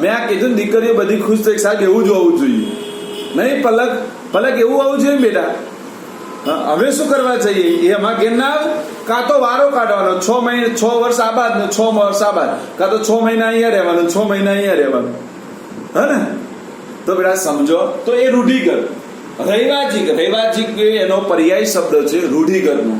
Speaker 1: મેં આ કીધું ને, દીકરીઓ બધી ખુશ થઈ, સાહેબ એવું જ હોવું જોઈએ નહીં. પલક એવું હોવું જોઈએ બેટા. હવે શું કરવા જઈએ એમાં ઘેર ના આવે. કાં તો વારો કાઢવાનો, 6 વર્ષ આબાદ ને 6 વર્ષ આબાદ, કાં તો 6 મહિના અહીંયા રહેવાનું, 6 મહિના અહીંયા રહેવાનું હે ને. તો બેટા સમજો, તો એ રૂઢિગત. રૈવાજિક એનો પર્યાય શબ્દ છે રૂઢિગતનો.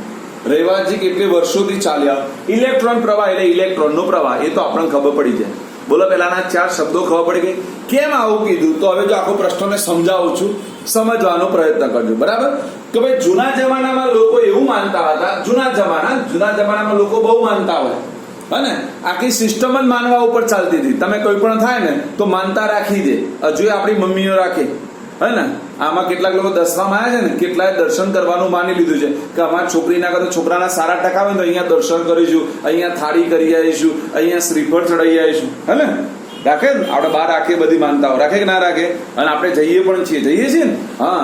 Speaker 1: રૈવાજિક એટલે વર્ષોથી ચાલ્યા. ઇલેક્ટ્રોન પ્રવાહ એટલે ઇલેક્ટ્રોનનો પ્રવાહ, એ તો આપણને ખબર પડી જાય. બોલો, પેલાના 4 શબ્દો ખબર પડી ગઈ. કેમ આવું કીધું? તો હવે જો આખો પ્રશ્નને સમજાવું છું, સમજવાનો પ્રયત્ન કરજો. બરાબર કે ભાઈ જૂના જમાનામાં લોકો એવું માનતા હતા. જૂના જમાનામાં લોકો બહુ માનતા હોય હે ને, આખી સિસ્ટમ જ માનવા ઉપર ચાલતી હતી. તમે કોઈ પણ થાય ને તો માનતા રાખી દે. હજુ આપણી મમ્મીઓ રાખે હે ને. આમાં કેટલાક લોકો 10માં આવ્યા છે ને, કેટલાય દર્શન કરવાનું માની લીધું છે કે અમારા છોકરીના કરતા છોકરાના સારા ટકા હોય તો અહીંયા દર્શન કરીશું, અહીંયા થાળી કરી આવીશું, અહીંયા શ્રીફળ ચડાવી આવીશું હે ને. રાખે ને આપણે બહાર રાખે, બધી માનતાઓ રાખે કે ના રાખે? અને આપણે જઈએ પણ જઈએ છીએ ને. હા,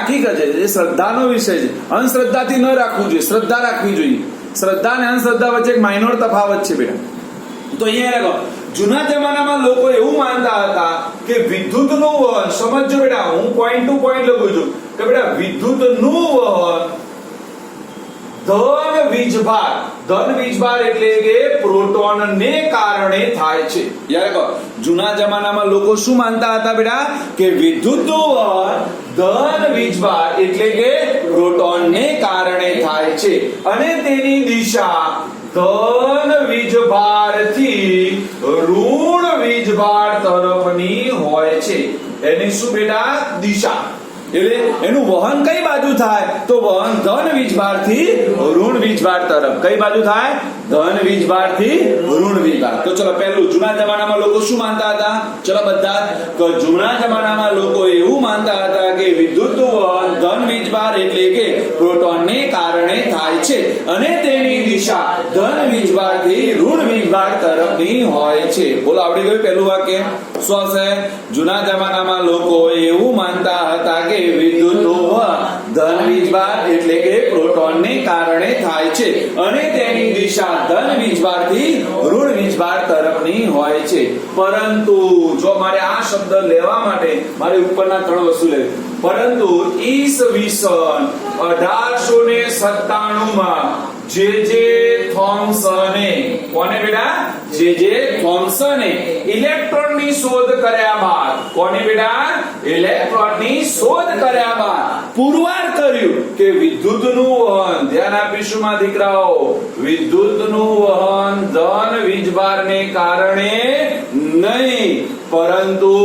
Speaker 1: હકીકત છે, એ શ્રદ્ધાનો વિષય છે. અંધશ્રદ્ધાથી ન રાખવું જોઈએ, શ્રદ્ધા રાખવી જોઈએ. શ્રદ્ધા અને અંધશ્રદ્ધા વચ્ચે એક માઇનોર તફાવત છે બેટા. તો અહીંયા રાખો, જૂના જમાનામાં લોકો એવું માનતા હતા કે વિદ્યુતનું વહન, સમજો બેટા, હું પોઈન્ટ ટુ પોઈન્ટ લખું છું કે બેટા વિદ્યુતનું વહન ધન વીજભાર એટલે કે પ્રોટોનને કારણે થાય છે. યાર કહો, જૂના જમાનામાં લોકો શું માનતા હતા બેટા? કે વિદ્યુતનું વહન ધન વીજભાર એટલે કે પ્રોટોનને કારણે થાય છે અને તેની દિશા ધન વીજભારથી ઋણ વીજભાર તરફની હોય છે. એની શું બેટા? દિશા. એટલે એનું વહન કઈ બાજુ થાય? તો વહન ધન વીજભારથી ઋણ વીજભાર તરફ. કઈ બાજુ થાય? ધન વીજભારથી ઋણ વીજભાર. તો ચલો પહેલું, જૂના જમાનામાં લોકો શું માનતા હતા? ચલો બધા, તો જૂના જમાનામાં લોકો એવું માનતા હતા કે વિદ્યુતનું વહન ધન વીજભાર એટલે કે પ્રોટોનને કારણે થાય છે અને તેની દિશા ધન વીજભારથી ઋણ વીજભાર તરફની હોય છે. બોલો, આવડી ગયું પહેલું વાક્ય? શું હશે? જૂના જમાનામાં લોકો એવું માનતા હતા કે વિદ્યુતનું વહન ધન વીજભાર એટલે કે પ્રોટોનને કારણે થાય છે અને તેની દિશા ધન વીજભારથી ઋણ વીજભાર તરફની હોય છે. પરંતુ જો મારે આ શબ્દ લેવા માટે મારે ઉપરના 3 વસ્તુ લેવી. પરંતુ ઈસવીસન 1897 માં જે થોમ્સને, કોને બેટા? જે થોમ્સને ઇલેક્ટ્રોનની શોધ કર્યા બાદ, કોને બેટા? ઇલેક્ટ્રોનની શોધ કર્યા બાદ પુરવાર કર્યું કે વિદ્યુતનું વહન, ધ્યાન આપીશું માં દીકરાઓ, વિદ્યુતનું વહન ધન વીજભારને કારણે નહીં પરંતુ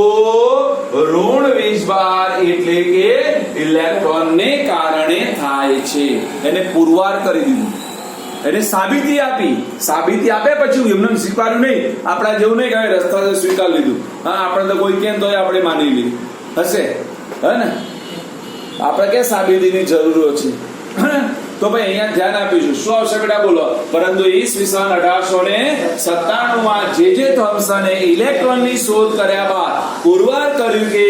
Speaker 1: ઋણ વીજભાર એટલે કે ઇલેક્ટ્રોનને કારણે થાય છે. એને પુરવાર કરી દીધું, એને સાબિતી આપી. સાબિતી આપે પછી એમને સ્વીકાર્યું નહીં. આપણા જેવું નહીં કે રસ્તા સ્વીકાર લીધું. હા, આપણે તો કોઈ કેમ તો આપણે માની લીધું હશે હે ને. આપણે ક્યાં સાબિતીની જરૂર છે? તો ભાઈ અહીંયા ધ્યાન આપીશું. શું આવશે બેટા? બોલો. પરંતુ ઈસવીસન 1897 માં જે થોમ્સને ઇલેક્ટ્રોનની શોધ કર્યા બાદ પુરવાર કર્યું કે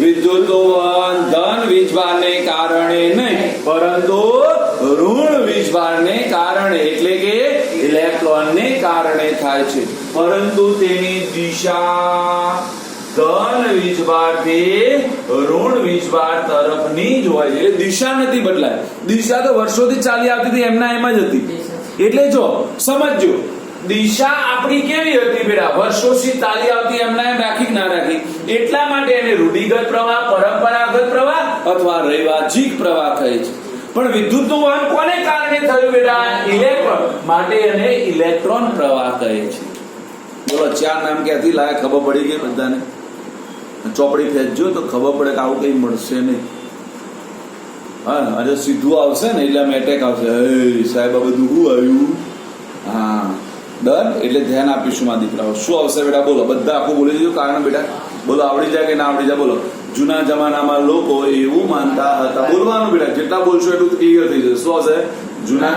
Speaker 1: વિદ્યુતનું વહન ધન વીજભારને કારણે નહીં પરંતુ ઋણ વીજભારને કારણે એટલે કે ઇલેક્ટ્રોનને કારણે થાય છે, પરંતુ તેની દિશા ધન વીજભારથી ઋણ વીજભાર તરફની જ હોય છે. એટલે દિશા નથી બદલાય. દિશા તો વર્ષોથી ચાલી આવતી હતી, એમના એમ જ હતી એટલે જો સમજજો, દિશા આપણી કેવી હતી બેટા, વર્ષોથી ચાલી આવતી એમના એમ રાખી કે ના રાખી, એટલા માટે એને રૂઢિગત પ્રવાહ, પરંપરાગત પ્રવાહ અથવા રૈવાજિક પ્રવાહ કહે છે. પણ વિદ્યુતનું વહન કોને કારણે થયું બેટા? ઇલેક્ટ્રોન, માટે એને ઇલેક્ટ્રોન પ્રવાહ કહે છે. બોલો ચાર નામ ક્યાંથી લાયા? ખબર પડી ગઈ બધાને? ચોપડી ફેંચજો તો ખબર પડે કે આવું કઈ મળશે નહીં. હા, આજે સીધું આવશે ને એટલે આમ એટેક આવશે, હે સાહેબ આ બધું શું આવ્યું? હા, ડન. એટલે ધ્યાન આપીશું માં દીકરાઓ. શું આવશે બેટા? બોલો, બધા આખું બોલી દીધું કારણ બેટા? બોલો, આવડી જાય કે ના આવડી જાય? બોલો. જૂના જમાનામાં લોકો એવું માનતા હતા, બોલવાનું બેટા, જેટલા બોલશો એટલું ક્લિયર થઈ જશે. શું આવશે? જૂના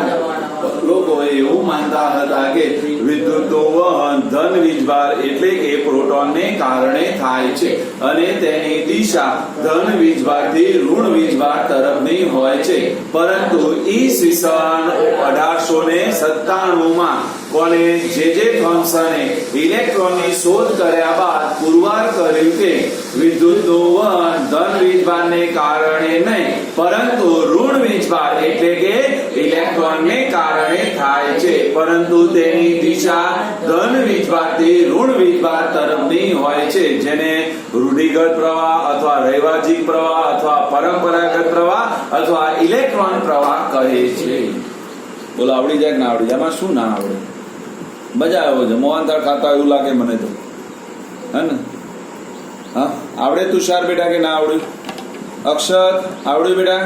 Speaker 1: લોકો એવું માનતા હતા કે વિદ્યુતનું વહન ધન વીજભાર એટલે કે પ્રોટોનને કારણે થાય છે અને તેની દિશા ધન વીજભારથી ઋણ વીજભાર તરફની હોય છે. પરંતુ ઈસવીસન 1897 માં કોને? જે થોમ્સને ઇલેક્ટ્રોનની શોધ કર્યા બાદ પુરવાર કર્યું કે વિદ્યુતનું વહન ધન વીજભારને કારણે નહીં પરંતુ ઋણ વીજભાર એટલે કે ઇલેક્ટ્રોનને કારણે થાય છે, પરંતુ તેની દિશા ધન વીજભારથી ઋણ વીજભાર તરફની હોય છે, જેને રૂઢિગત પ્રવાહ અથવા રૈવાજિક પ્રવાહ અથવા પરંપરાગત પ્રવાહ અથવા ઇલેક્ટ્રોન પ્રવાહ કહે છે. બોલો, આવડી જાય કે ના આવડી જાય? આમાં શું ના આવડે? મજા આવે છે મોહનથાળ ખાતા એવું લાગે મને તો, હે ને? હા, આવડે તુષાર બેટા કે ના આવડ્યું? અક્ષર આવડ્યું બેટા?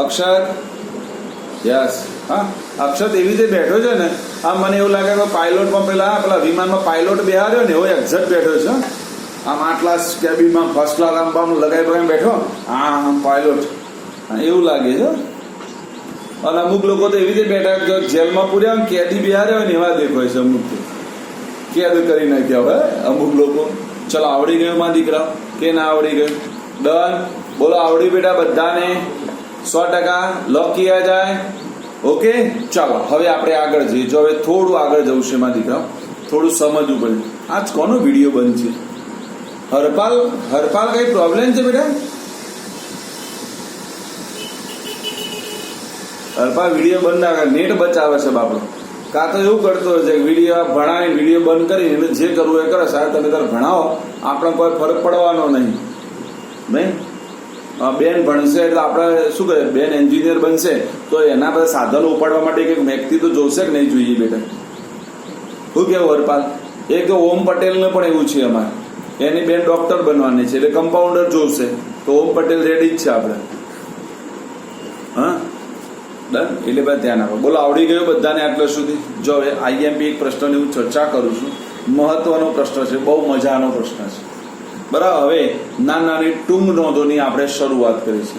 Speaker 1: અક્ષર યસ. હા, અક્ષર એવી રીતે બેઠો છે ને, આમ મને એવું લાગે કે પાયલોટમાં પેલા વિમાનમાં પાયલોટ બેહાર્યો ને એવો એક્ઝેક્ટ બેઠો છે. આમ આટલા કેબિનમાં ફર્સ્ટ ક્લાસ આમ બામ લગાવી બગાવી બેઠો, આમ પાયલોટ એવું લાગે છે. અને અમુક લોકો તો એવી રીતે બેઠા જેલમાં પૂર્યા કેદી બિહાર્યા હોય ને એવા દેખાય છે. અમુક કેદ કરી નાખ્યા હોય અમુક લોકો. ચલો, આવડી ગયું માં દીકરા કે ના આવડી ગયું? ડન. બોલો, આવડી બેટા બધાને? 100% લોક કિયા જાય. ઓકે, ચાલો હવે આપણે આગળ જઈએ. જો હવે થોડું આગળ જવું છે માં દીકરા, થોડું સમજવું પડે. આજ કોનો વિડીયો બંધ છે? હરપાલ કઈ પ્રોબ્લેમ છે બેટા? હરપાલ વિડીયો બંધ ના કરે, નેટ બચાવે છે બાપડો. કાં તો એવું કરતો હોય છે વિડીયો ભણાવીને વિડીયો બંધ કરીને જે કરવું એ કરે. સાહેબ તમે તારે ભણાવો, આપણે કોઈ ફરક પડવાનો નહીં. નહીં, બેન ભણશે એટલે આપણે શું કહે, બેન એન્જિનિયર બનશે તો એના બધા સાધનો ઉપાડવા માટે એક વ્યક્તિ તો જોશે કે નહીં જોઈએ બેટા? શું કેવું હરપાલ? એક ઓમ પટેલને પણ એવું છે અમારે, એની બેન ડોક્ટર બનવાની છે એટલે કમ્પાઉન્ડર જોશે, તો ઓમ પટેલ રેડી જ છે આપણે. હા, ડન. એટલે બધા ધ્યાન આપો. બોલો, આવડી ગયું બધાને આટલા સુધી? જો હવે આઈએમપી એક પ્રશ્નની હું ચર્ચા કરું છું. મહત્વનો પ્રશ્ન છે, બહુ મજાનો પ્રશ્ન છે. બરાબર. હવે નાની ટૂંક નોંધોની આપણે શરૂઆત કરી છે.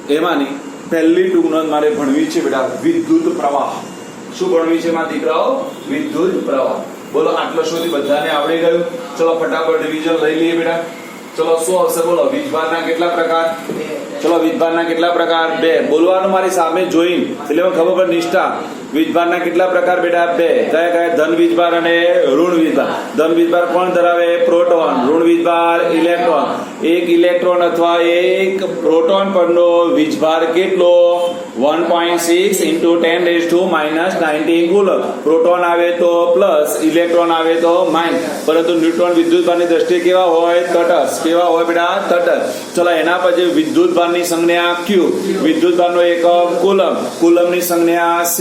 Speaker 1: એમાંની પહેલી ટૂંક નોંધ મારે ભણવી છે બેટા, વિદ્યુત પ્રવાહ. શું ભણવી છે માં દીકરાઓ? વિદ્યુત પ્રવાહ. બોલો, આટલા સુધી બધાને આવડી ગયું? ચલો ફટાફટ રિવિઝન લઈ લઈએ બેટા. ચલો, શું આવશે? બોલો, વીજભારના કેટલા પ્રકાર? ચલો, વીજભારના કેટલા પ્રકાર? 2. બોલવાનું મારી સામે જોઈને એટલે ખબર પડે નિષ્ઠા. વીજભારના કેટલા પ્રકાર બેટા? 2. કયા કયા? ધન વીજભાર અને ઋણ વીજભાર. ધન વીજભાર કોણ ધરાવે? પ્રોટોન. ઋણ વીજભાર ઇલેક્ટ્રોન. એક ઇલેક્ટ્રોન અથવા એક પ્રોટોન પરનો વીજભાર કેટલો? 1.6 × 10⁻⁻⁹ કુલમ. પ્રોટોન આવે તો પ્લસ, ઇલેક્ટ્રોન આવે તો માઇનસ. પરંતુ ન્યુટ્રોન વિદ્યુતભારની દ્રષ્ટિએ કેવા હોય? તટસ્થ. કેવા હોય બેટા? તટસ્થ. ચલો, એના પછી વિદ્યુતભારની સંજ્ઞા Q, વિદ્યુતભારનો એકમ કુલમ, કુલમની સંજ્ઞા C.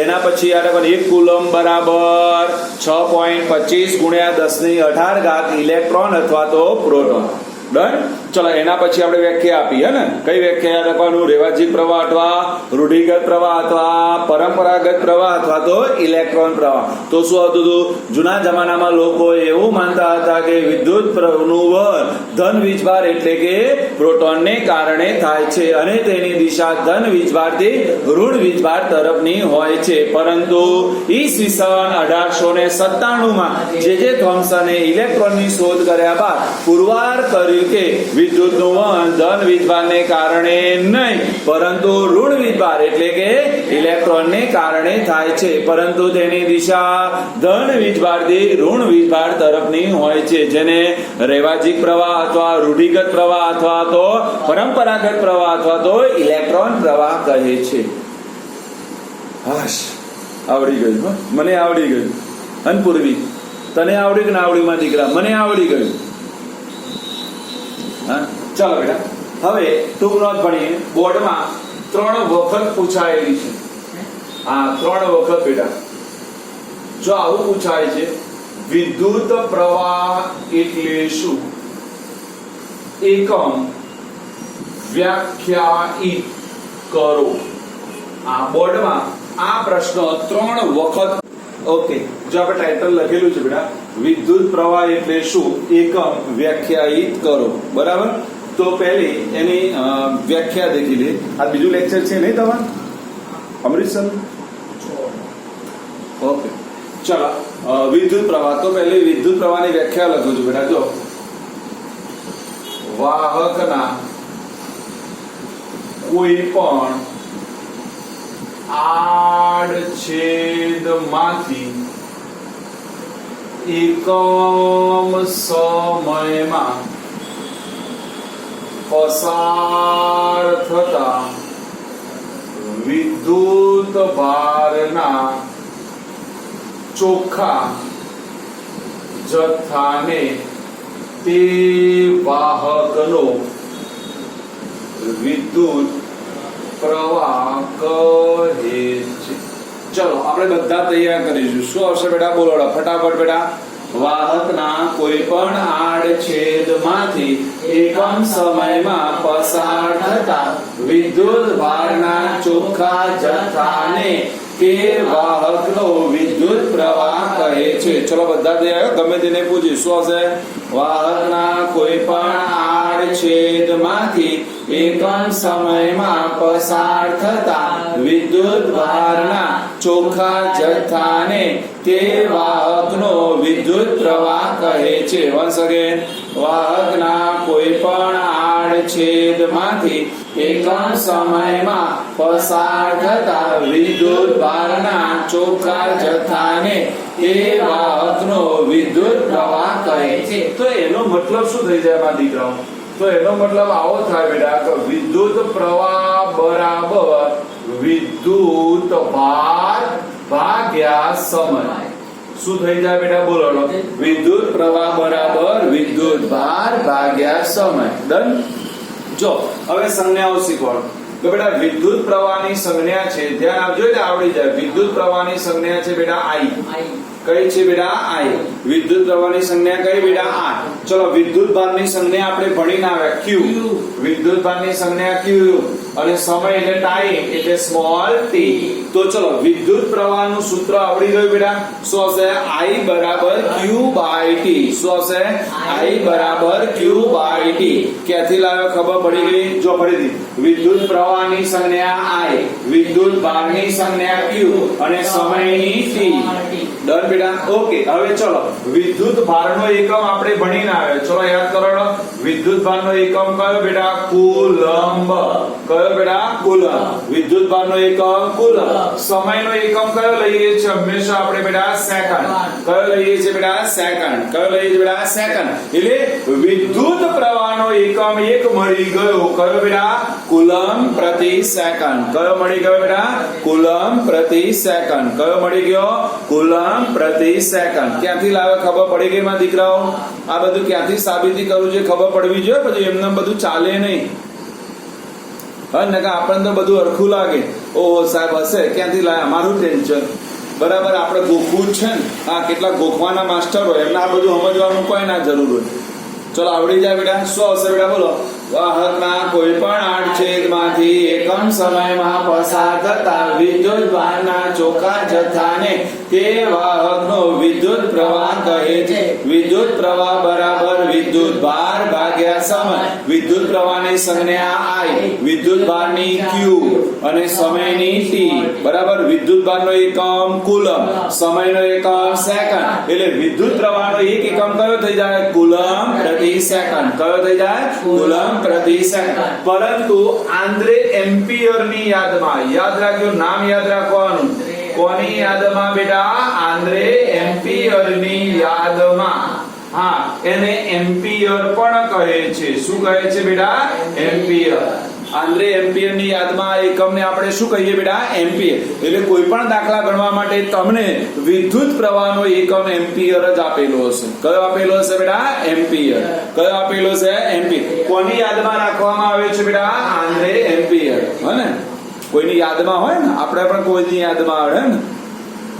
Speaker 1: એના પછી 1 કુલમ બરાબર 6.25 × 10⁻18 ઇલેક્ટ્રોન અથવા તો પ્રોટોન. ડન. ચલો, એના પછી આપણે વ્યાખ્યા આપી, હે ને? કઈ વ્યાખ્યા લખવાનું? રૈવાજિક પ્રવાહ અથવા રૂઢિગત પ્રવાહ અથવા પરંપરાગત પ્રવાહ અથવા તો ઇલેક્ટ્રોન પ્રવાહ. તો શું હતું હતું? જૂના જમાનામાં લોકો એવું માનતા હતા કે વિદ્યુત નું વહન ધન વીજભાર એટલે કે પ્રોટોનને કારણે થાય છે અને તેની દિશા ધન વીજભારથી ઋણ વીજભાર તરફની હોય છે. પરંતુ ઈસવીસન 1897 માં જે થોમ્સને ઇલેક્ટ્રોનની શોધ કર્યા બાદ પુરવાર કર્યું કે વિદ્યુતનું વહન ધન વીજભારને કારણે નહીં પરંતુ ઋણ વીજભાર એટલે કે ઇલેક્ટ્રોનને કારણે થાય છે, પરંતુ તેની દિશા ધન વીજભારથી ઋણ વીજભાર તરફની હોય છે, જેને રૈવાજિક પ્રવાહ અથવા રૂઢિગત પ્રવાહ અથવા તો પરંપરાગત પ્રવાહ અથવા તો ઇલેક્ટ્રોન પ્રવાહ કહે છે. હાશ આવડી ગયું હો, મને આવડી ગયું. અને પૂર્વી તને આવડ્યું કે ના આવડ્યું માં દીકરા? મને આવડી ગયું. હા ચાલો બેટા, હવે ટૂંક નોંધ ભણીએ. બોર્ડમાં 3 વખત પૂછાયેલી છે. હા 3 વખત બેટા. જો આવું પૂછાય છે, વિદ્યુત પ્રવાહ એટલે શું? એકમ વ્યાખ્યાયિત કરો. આ બોર્ડમાં આ પ્રશ્ન 3 વખત. ઓકે, જો આપણે ટાઇટલ લખેલું છે બેટા, વિદ્યુત પ્રવાહ એટલે શું? એકમ વ્યાખ્યાયિત કરો. બરાબર, તો પહેલી એની વ્યાખ્યા દેખી લે. આ બીજું લેક્ચર છે નહીં તમારું અમૃતસર? ઓકે ચલો, વિદ્યુત પ્રવાહ. તો પહેલી વિદ્યુત પ્રવાહની વ્યાખ્યા લખું છું બેટા. જો વાહકના કોઈ પણ આડછેદમાંથી એકમ સમયમાં પસાર થતા વિદ્યુત ભારના ચોખ્ખા જથ્થાને તે વાહકનો વિદ્યુત પ્રવાહ કહે છે. ચલો આપણે બધા તૈયાર કરીશું. શું આવશે બેટા? બોલો ફટાફટ બેટા. વાહકના કોઈ પણ આડછેદમાંથી એકમ સમયમાં પસાર થતા વિદ્યુત ભારના ચોખ્ખા જથ્થાને તે વાહકનો વિદ્યુત પ્રવાહ કહે છે. ચલો બધા તૈયાર. ગમે તેને પૂછ્યું શું હશે? વાહકના કોઈ પણ આડછેદમાંથી એકમ સમયમાં પસાર થતા વિદ્યુત ભારના ચોખ્ખા જથ્થાને તે વાહકનો વિદ્યુત પ્રવાહ કહે છે. વન્સ અગેન, વાહકના કોઈ પણ આડછેદમાંથી એકમ સમયમાં પસાર થતા વિદ્યુત ભારના ચોખ્ખા જથ્થાને તે વાહકનો વિદ્યુત પ્રવાહ કહે છે. તો એનો મતલબ શું થઈ જાય મારા દીકરાઓ? તો એનો મતલબ આવો થાય બેટા કે વિદ્યુત પ્રવાહ બરાબર વિદ્યુત ભાર ભાગ્યા સમય. શું થઈ જાય બેટા? બોલો. વિદ્યુત પ્રવાહ બરાબર વિદ્યુત ભાર ભાગ્યા સમય. ડન. જો હવે સંજ્ઞાઓ શીખવાડો. તો બેટા વિદ્યુત પ્રવાહની સંજ્ઞા છે, ધ્યાન આપજો એટલે આવડી જાય. વિદ્યુત પ્રવાહની સંજ્ઞા છે બેટા I. કઈ છે બેટા? I. વિદ્યુત પ્રવાહની સંજ્ઞા કઈ બેટા? I. ચલો વિદ્યુત ભારની સંજ્ઞા આપણે ભણીને આવ્યા Q. વિદ્યુત ભારની સંજ્ઞા Q અને સમય એટલે ટાઈમ એટલે સ્મોલ t. તો ચલો વિદ્યુત પ્રવાહનું સૂત્ર આવડી ગયું બેટા. શું હશે? I બરાબર Q બાય T. શું હશે? I બરાબર Q બાય T. ક્યાંથી લાવ્યો ખબર પડી ગઈ? જો ફરીથી, વિદ્યુત પ્રવાહની સંજ્ઞા I, વિદ્યુત ભારની સંજ્ઞા Q અને સમયની T. ડન બેટા. ઓકે, હવે ચલો વિદ્યુત ભારનો એકમ આપણે ભણીને આવ્યા. ચલો યાદ કરો. વિદ્યુત ભારનો એકમ કયો બેટા? કુલંબ. કયો બેટા? કુલંબ. વિદ્યુત ભારનો એકમ કુલંબ. સમયનો એકમ કયો લઈએ છીએ હંમેશા આપણે બેટા? સેકન્ડ. કયો લઈએ છીએ બેટા? સેકન્ડ. કયો લઈએ છીએ બેટા? સેકન્ડ. એટલે વિદ્યુત પ્રવાહનો એકમ એક મળી ગયો. કયો બેટા? કુલંબ પ્રતિ સેકન્ડ. કયો મળી ગયો બેટા? કુલંબ પ્રતિ સેકન્ડ. કયો મળી ગયો? કુલંબ પ્રતિ સેકન્ડ. ક્યાંથી લાવે ખબર પડી ગઈ મારા દીકરાઓ? આ બધું ક્યાંથી સાબિતી કરવું છે ખબર પડવી જોઈએ. પછી એમને બધું ચાલે નહીં. આપણને તો બધું અરખું લાગે. ઓહો સાહેબ હશે ક્યાંથી લાયા, મારું ટેન્શન. બરાબર, આપણે ગોખવું જ છે ને. હા, કેટલાક ગોખવાના માસ્ટર હોય એમને આ બધું સમજવાનું કોઈ ના જરૂર હોય. ચલો આવડી જાય બેટા. શું આવશે બેટા? બોલો. વાહકના કોઈ પણ આડછેદમાંથી એકમ સમયમાં પસાર થતા વિદ્યુત ભારના ચોખ્ખા જથ્થાને તે વાહકનો વિદ્યુત પ્રવાહ કહે છે. વિદ્યુત પ્રવાહ બરાબર વિદ્યુત ભાર ભાગ્યા સમય. વિદ્યુત પ્રવાહની સંજ્ઞા I, વિદ્યુત ભારની Q અને સમયની T. બરાબર, વિદ્યુત ભારનો એકમ કુલંબ, સમયનો એકમ સેકન્ડ. એટલે વિદ્યુત પ્રવાહનો એક એકમ કયો થઈ જાય? કુલંબ પ્રતિ સેકન્ડ. કયો થઈ જાય? કુલંબ પ્રતિ સેકન્ડ. પરંતુ આંદ્રે એમ્પિયરની યાદમાં, યાદ રાખજો, નામ યાદ રાખવાનું. કોની યાદમાં બેટા? આંદ્રે એમ્પિયરની યાદમાં. હા, એને એમ્પિયર પણ કહે છે. શું કહે છે બેટા? એમ્પિયર. આંદ્રે એમ્પિયર ની યાદમાં એકમને આપણે શું કહીએ બેટા? એમ્પિયર. એટલે કોઈ પણ દાખલા ગણવા માટે તમને વિદ્યુત પ્રવાહનો એકમ એમ્પિયર જ આપેલો હશે. કયો આપેલો હશે બેટા? એમ્પિયર. કયો આપેલો છે? એમ્પિયર. કોની યાદમાં રાખવામાં આવે છે બેટા? Andrei ampere. હે ને? કોઈની યાદમાં હોય ને, આપણે પણ કોઈની યાદમાં આવે ને.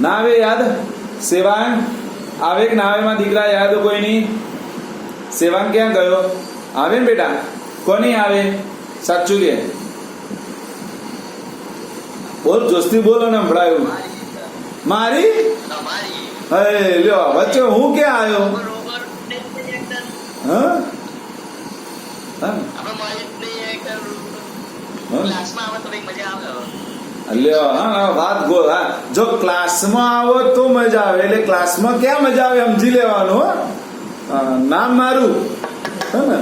Speaker 1: ના આવે યાદ? સેવાંગ આવે કે ના આવે? માં દીકરા યાદ કોઈની? સેવાંગ ક્યાં ગયો? આવે ને બેટા? કોની આવે? સાચું કે બોલ, જોસ્તી બોલો ને. સંભળાયું? મારી? હે લ્યો, વચ્ચે હું ક્યાં આવ્યો? હા લ્યો, હા વાત ગોળ. હા, જો ક્લાસમાં આવો તો મજા આવે. એટલે ક્લાસમાં ક્યાં મજા આવે સમજી લેવાનું. નામ મારું હે ને.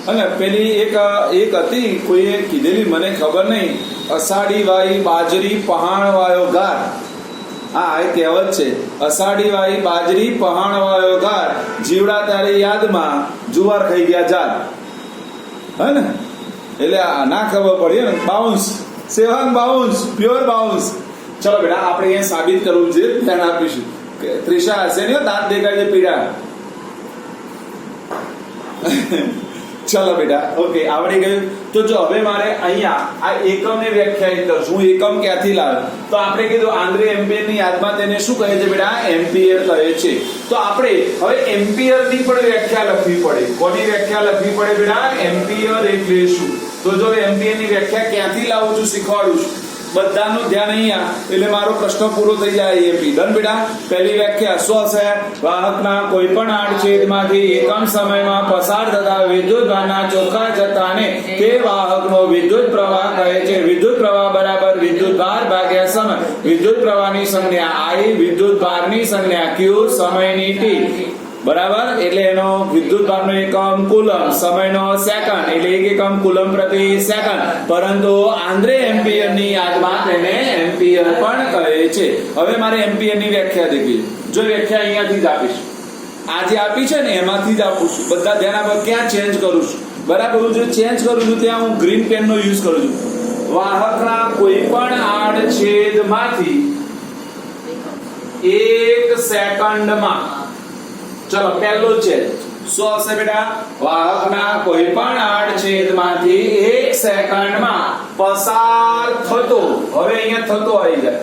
Speaker 1: અને પેલી એક હતી, કોઈએ કીધેલી, મને ખબર નહીં. અષાઢી વાઈ બાજરી પહાણ વાયો ગાર. હા, એ કહેવત છે. અષાઢી વાઈ બાજરી પહાણ વાયો ગાર, જીવડા તારી યાદમાં જુવાર ખાઈ ગયા જાર. હે ને? એટલે ના ખબર પડી ને. Bounce, Sewang bounce, pure bounce. ચલો બેટા, આપણે અહીંયા સાબિત કરવું છે, ધ્યાન આપીશું. ત્રિષા હશે ને, દાંત દેખાય છે પીડા. ચલો બેટા, ઓકે, આવડી ગયું. તો જો હવે મારે અહીંયા આ એકમને વ્યાખ્યાયિત કરું છું. એકમ ક્યાંથી લાવ્યો? તો આપણે કીધું આંદ્રે એમ્પિયર ની યાદમાં તેને શું કહે છે બેટા? એમ્પિયર કહે છે. તો આપણે હવે એમ્પિયર ની પણ વ્યાખ્યા લખવી પડે. કોની વ્યાખ્યા લખવી પડે બેટા? એમ્પિયર એટલે શું? તો જો એમ્પિયર ની વ્યાખ્યા ક્યાંથી લાવું છું શીખવાડું છું. બધાનું ધ્યાન અહીંયા, એટલે મારો પ્રશ્ન પૂરો થઈ જાય. એપી ડન બેટા. પહેલી વ્યાખ્યા શું હશે? વાહકના કોઈ પણ આડછેદમાંથી એકમ સમયમાં પસાર થતા વિદ્યુતભારના ચોખ્ખા જથ્થાને તે વાહકનો વિદ્યુત પ્રવાહ કહે છે. વિદ્યુત પ્રવાહ બરાબર વિદ્યુતભાર ભાગ્યા સમય. વિદ્યુત પ્રવાહની સંજ્ઞા I, વિદ્યુતભારની સંજ્ઞા Q, સમયની T. બરાબર. એટલે એનો વિદ્યુતભારનો એકમ કુલમ, સમયનો સેકન્ડ, એટલે એક એકમ કુલમ પ્રતિ સેકન્ડ. પરંતુ આંદ્રે એમ્પિયર ની યાદમાં તેને એમ્પિયર પણ કહે છે. હવે મારે એમ્પિયર ની વ્યાખ્યા દેખી. જો વ્યાખ્યા અહીંયાથી જ આપીશ. આ જે આપી છે ને એમાંથી જ આપું છું. બધા ધ્યાન આપો. ક્યાં ચેન્જ કરું છું? બરાબર. હું જે ચેન્જ કરું છું ત્યાં હું ગ્રીન પેન નો યુઝ કરું છું. વાહકના કોઈ પણ આડછેદમાંથી એક સેકન્ડમાં. ચલો, પહેલો છે શું હશે બેટા? વાહકના કોઈ પણ આડછેદમાંથી એક સેકન્ડમાં પસાર થતો, હવે અહીંયા થતો આવી જાય,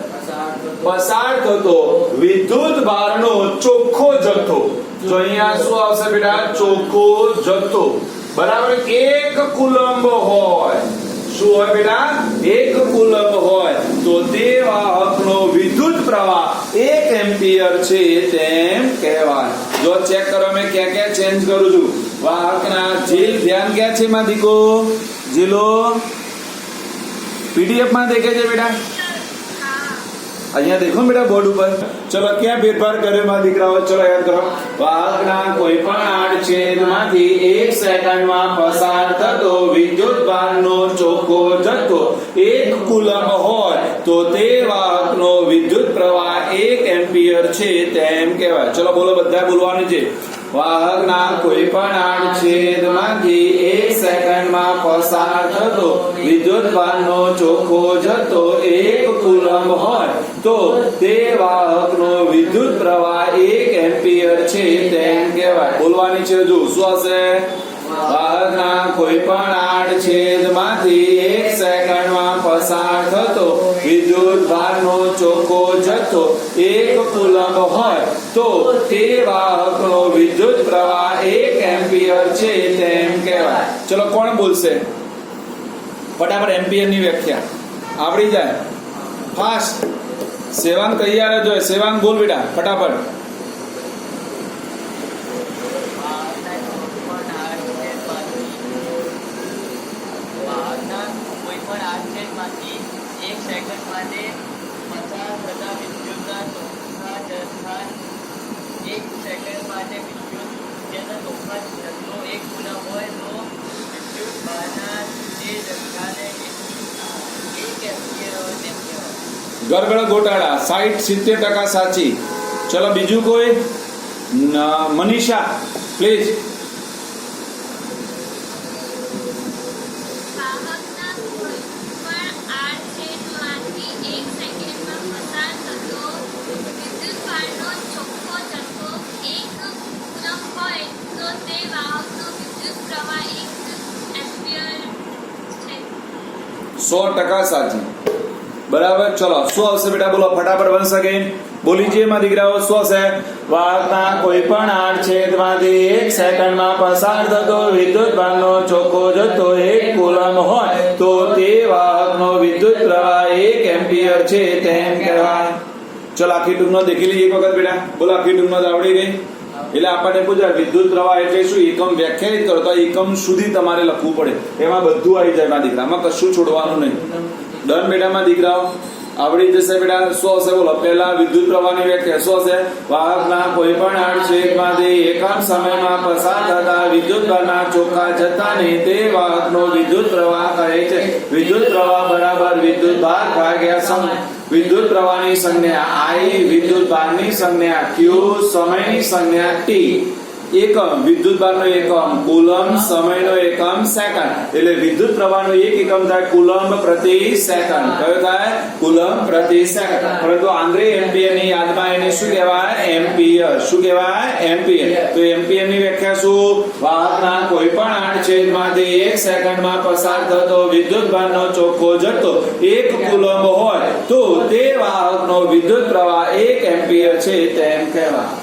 Speaker 1: પસાર થતો વિદ્યુત ભારનો ચોખ્ખો જથ્થો. જો અહીંયા શું આવશે બેટા? ચોખ્ખો જથ્થો. બરાબર. એક કુલંબ હોય. શું હોય બેટા? એક કુલંબ હોય તો તે વાહકનો વિદ્યુત પ્રવાહ 1 એમ્પિયર છે તેમ કહેવાય. જો ચેક કરો મેં ક્યાં ક્યાં ચેન્જ કરું છું. વાહકના જીલ ધ્યાન ક્યાં છે માં દીકો? જીલો પીડીએફ માં દેખે છે બેટા? અહીંયા દેખો બેટા બોર્ડ ઉપર. ચલો, ક્યાં ફેરફાર કર્યો માં દીકરાઓ? ચલો યાદ કરો. વાહકના કોઈ પણ આડછેદમાંથી 1 સેકન્ડમાં પસાર થતો વિદ્યુતભારનો ચોખ્ખો જથ્થો 1 કુલમ હોય તો તે વાહકનો વિદ્યુત પ્રવાહ 1 એમ્પિયર છે તેમ કહેવાય. ચલો બોલો, બધા બોલવાનું છે. વાહકના કોઈ પણ આડછેદમાંથી 1 સેકન્ડમાં પસાર થતો વિદ્યુતભારનો ચોખ્ખો જથ્થો 1 કુલમ હોય તો તે વાહકનો વિદ્યુત પ્રવાહ 1 એમ્પિયર છે તેમ કહેવાય. બોલવાની છે. જો શું હશે? વાહકના કોઈ પણ આડછેદમાંથી 1 સેકન્ડમાં પસાર થતો વિદ્યુતભારનો ચોખ્ખો જથ્થો 1 કુલમ હોય તો તે વાહકનો વિદ્યુત પ્રવાહ 1 એમ્પિયર છે તેમ કહેવાય. ચલો, કોણ બોલશે? ફટાફટ એમ્પિયર ની વ્યાખ્યા આવડી જાય ફાસ્ટ. સેવાંગ તૈયાર જ હોય. સેવાંગ બોલ બેટા ફટાફટ. ગરગડ ગોટાળા 60-70% સાચી. ચલો, બીજું કોઈ? મનીષા પ્લીઝ. 100% સાચી. બરાબર. ચલો શું આવશે બેટા? બોલો ફટાફટ વન્સ અગેન બોલી જઈએ માં દીકરાઓ. શું હશે? વાહકના કોઈ પણ આડછેદમાંથી 1 સેકન્ડમાં પસાર થતો વિદ્યુતભારનો ચોખ્ખો જથ્થો 1 કુલમ હોય તો તે વાહકનો વિદ્યુત પ્રવાહ 1 એમ્પિયર છે તેમ કહેવાય. ચલો આખી ટૂંકનો દેખી લઈએ એક વખત બેટા. બોલો આખી ટૂંકનો આવડી ગઈ? એટલે આપણને પૂછાય વિદ્યુત પ્રવાહ એટલે શું? એકમ વ્યાખ્યાયિત કરો તો એકમ સુધી તમારે લખવું પડે. એમાં બધું આવી જાય માં દીકરા, આમાં કશું છોડવાનું નહીં. ડન બેટામાં દીકરાઓ? આવડી જશે બેટા. શું હશે? બોલો પહેલા વિદ્યુત પ્રવાહની વ્યાખ્યા શું હશે? વાહકના કોઈ પણ આડછેદમાંથી એકમ સમયમાં પસાર થતા વિદ્યુતભારના ચોખ્ખા જથ્થાને તે વાહકનો વિદ્યુત પ્રવાહ કહે છે. વિદ્યુત પ્રવાહ બરાબર વિદ્યુતભાર ભાગ્યા સમય. વિદ્યુત પ્રવાહની સંજ્ઞા I, વિદ્યુતભારની સંજ્ઞા Q, સમયની સંજ્ઞા T. એકમ વિદ્યુતભારનો એકમ કુલમ, સમયનો એકમ સેકન્ડ. એટલે વિદ્યુત પ્રવાહનો એક એકમ થાય કુલમ પ્રતિ સેકન્ડ. કયો થાય? કુલમ પ્રતિ સેકન્ડ. પરંતુ આંદ્રે એમ્પિયર ની યાદમાં એને શું કહેવાય? એમ્પિયર. શું કહેવાય? એમ્પિયર. તો એમ્પિયર ની વ્યાખ્યા શું? વાહકના કોઈ પણ આડછેદમાંથી 1 સેકન્ડમાં પસાર થતો વિદ્યુતભારનો ચોખ્ખો જથ્થો 1 કુલમ હોય તો તે વાહકનો વિદ્યુત પ્રવાહ 1 એમ્પિયર છે તેમ કહેવાય.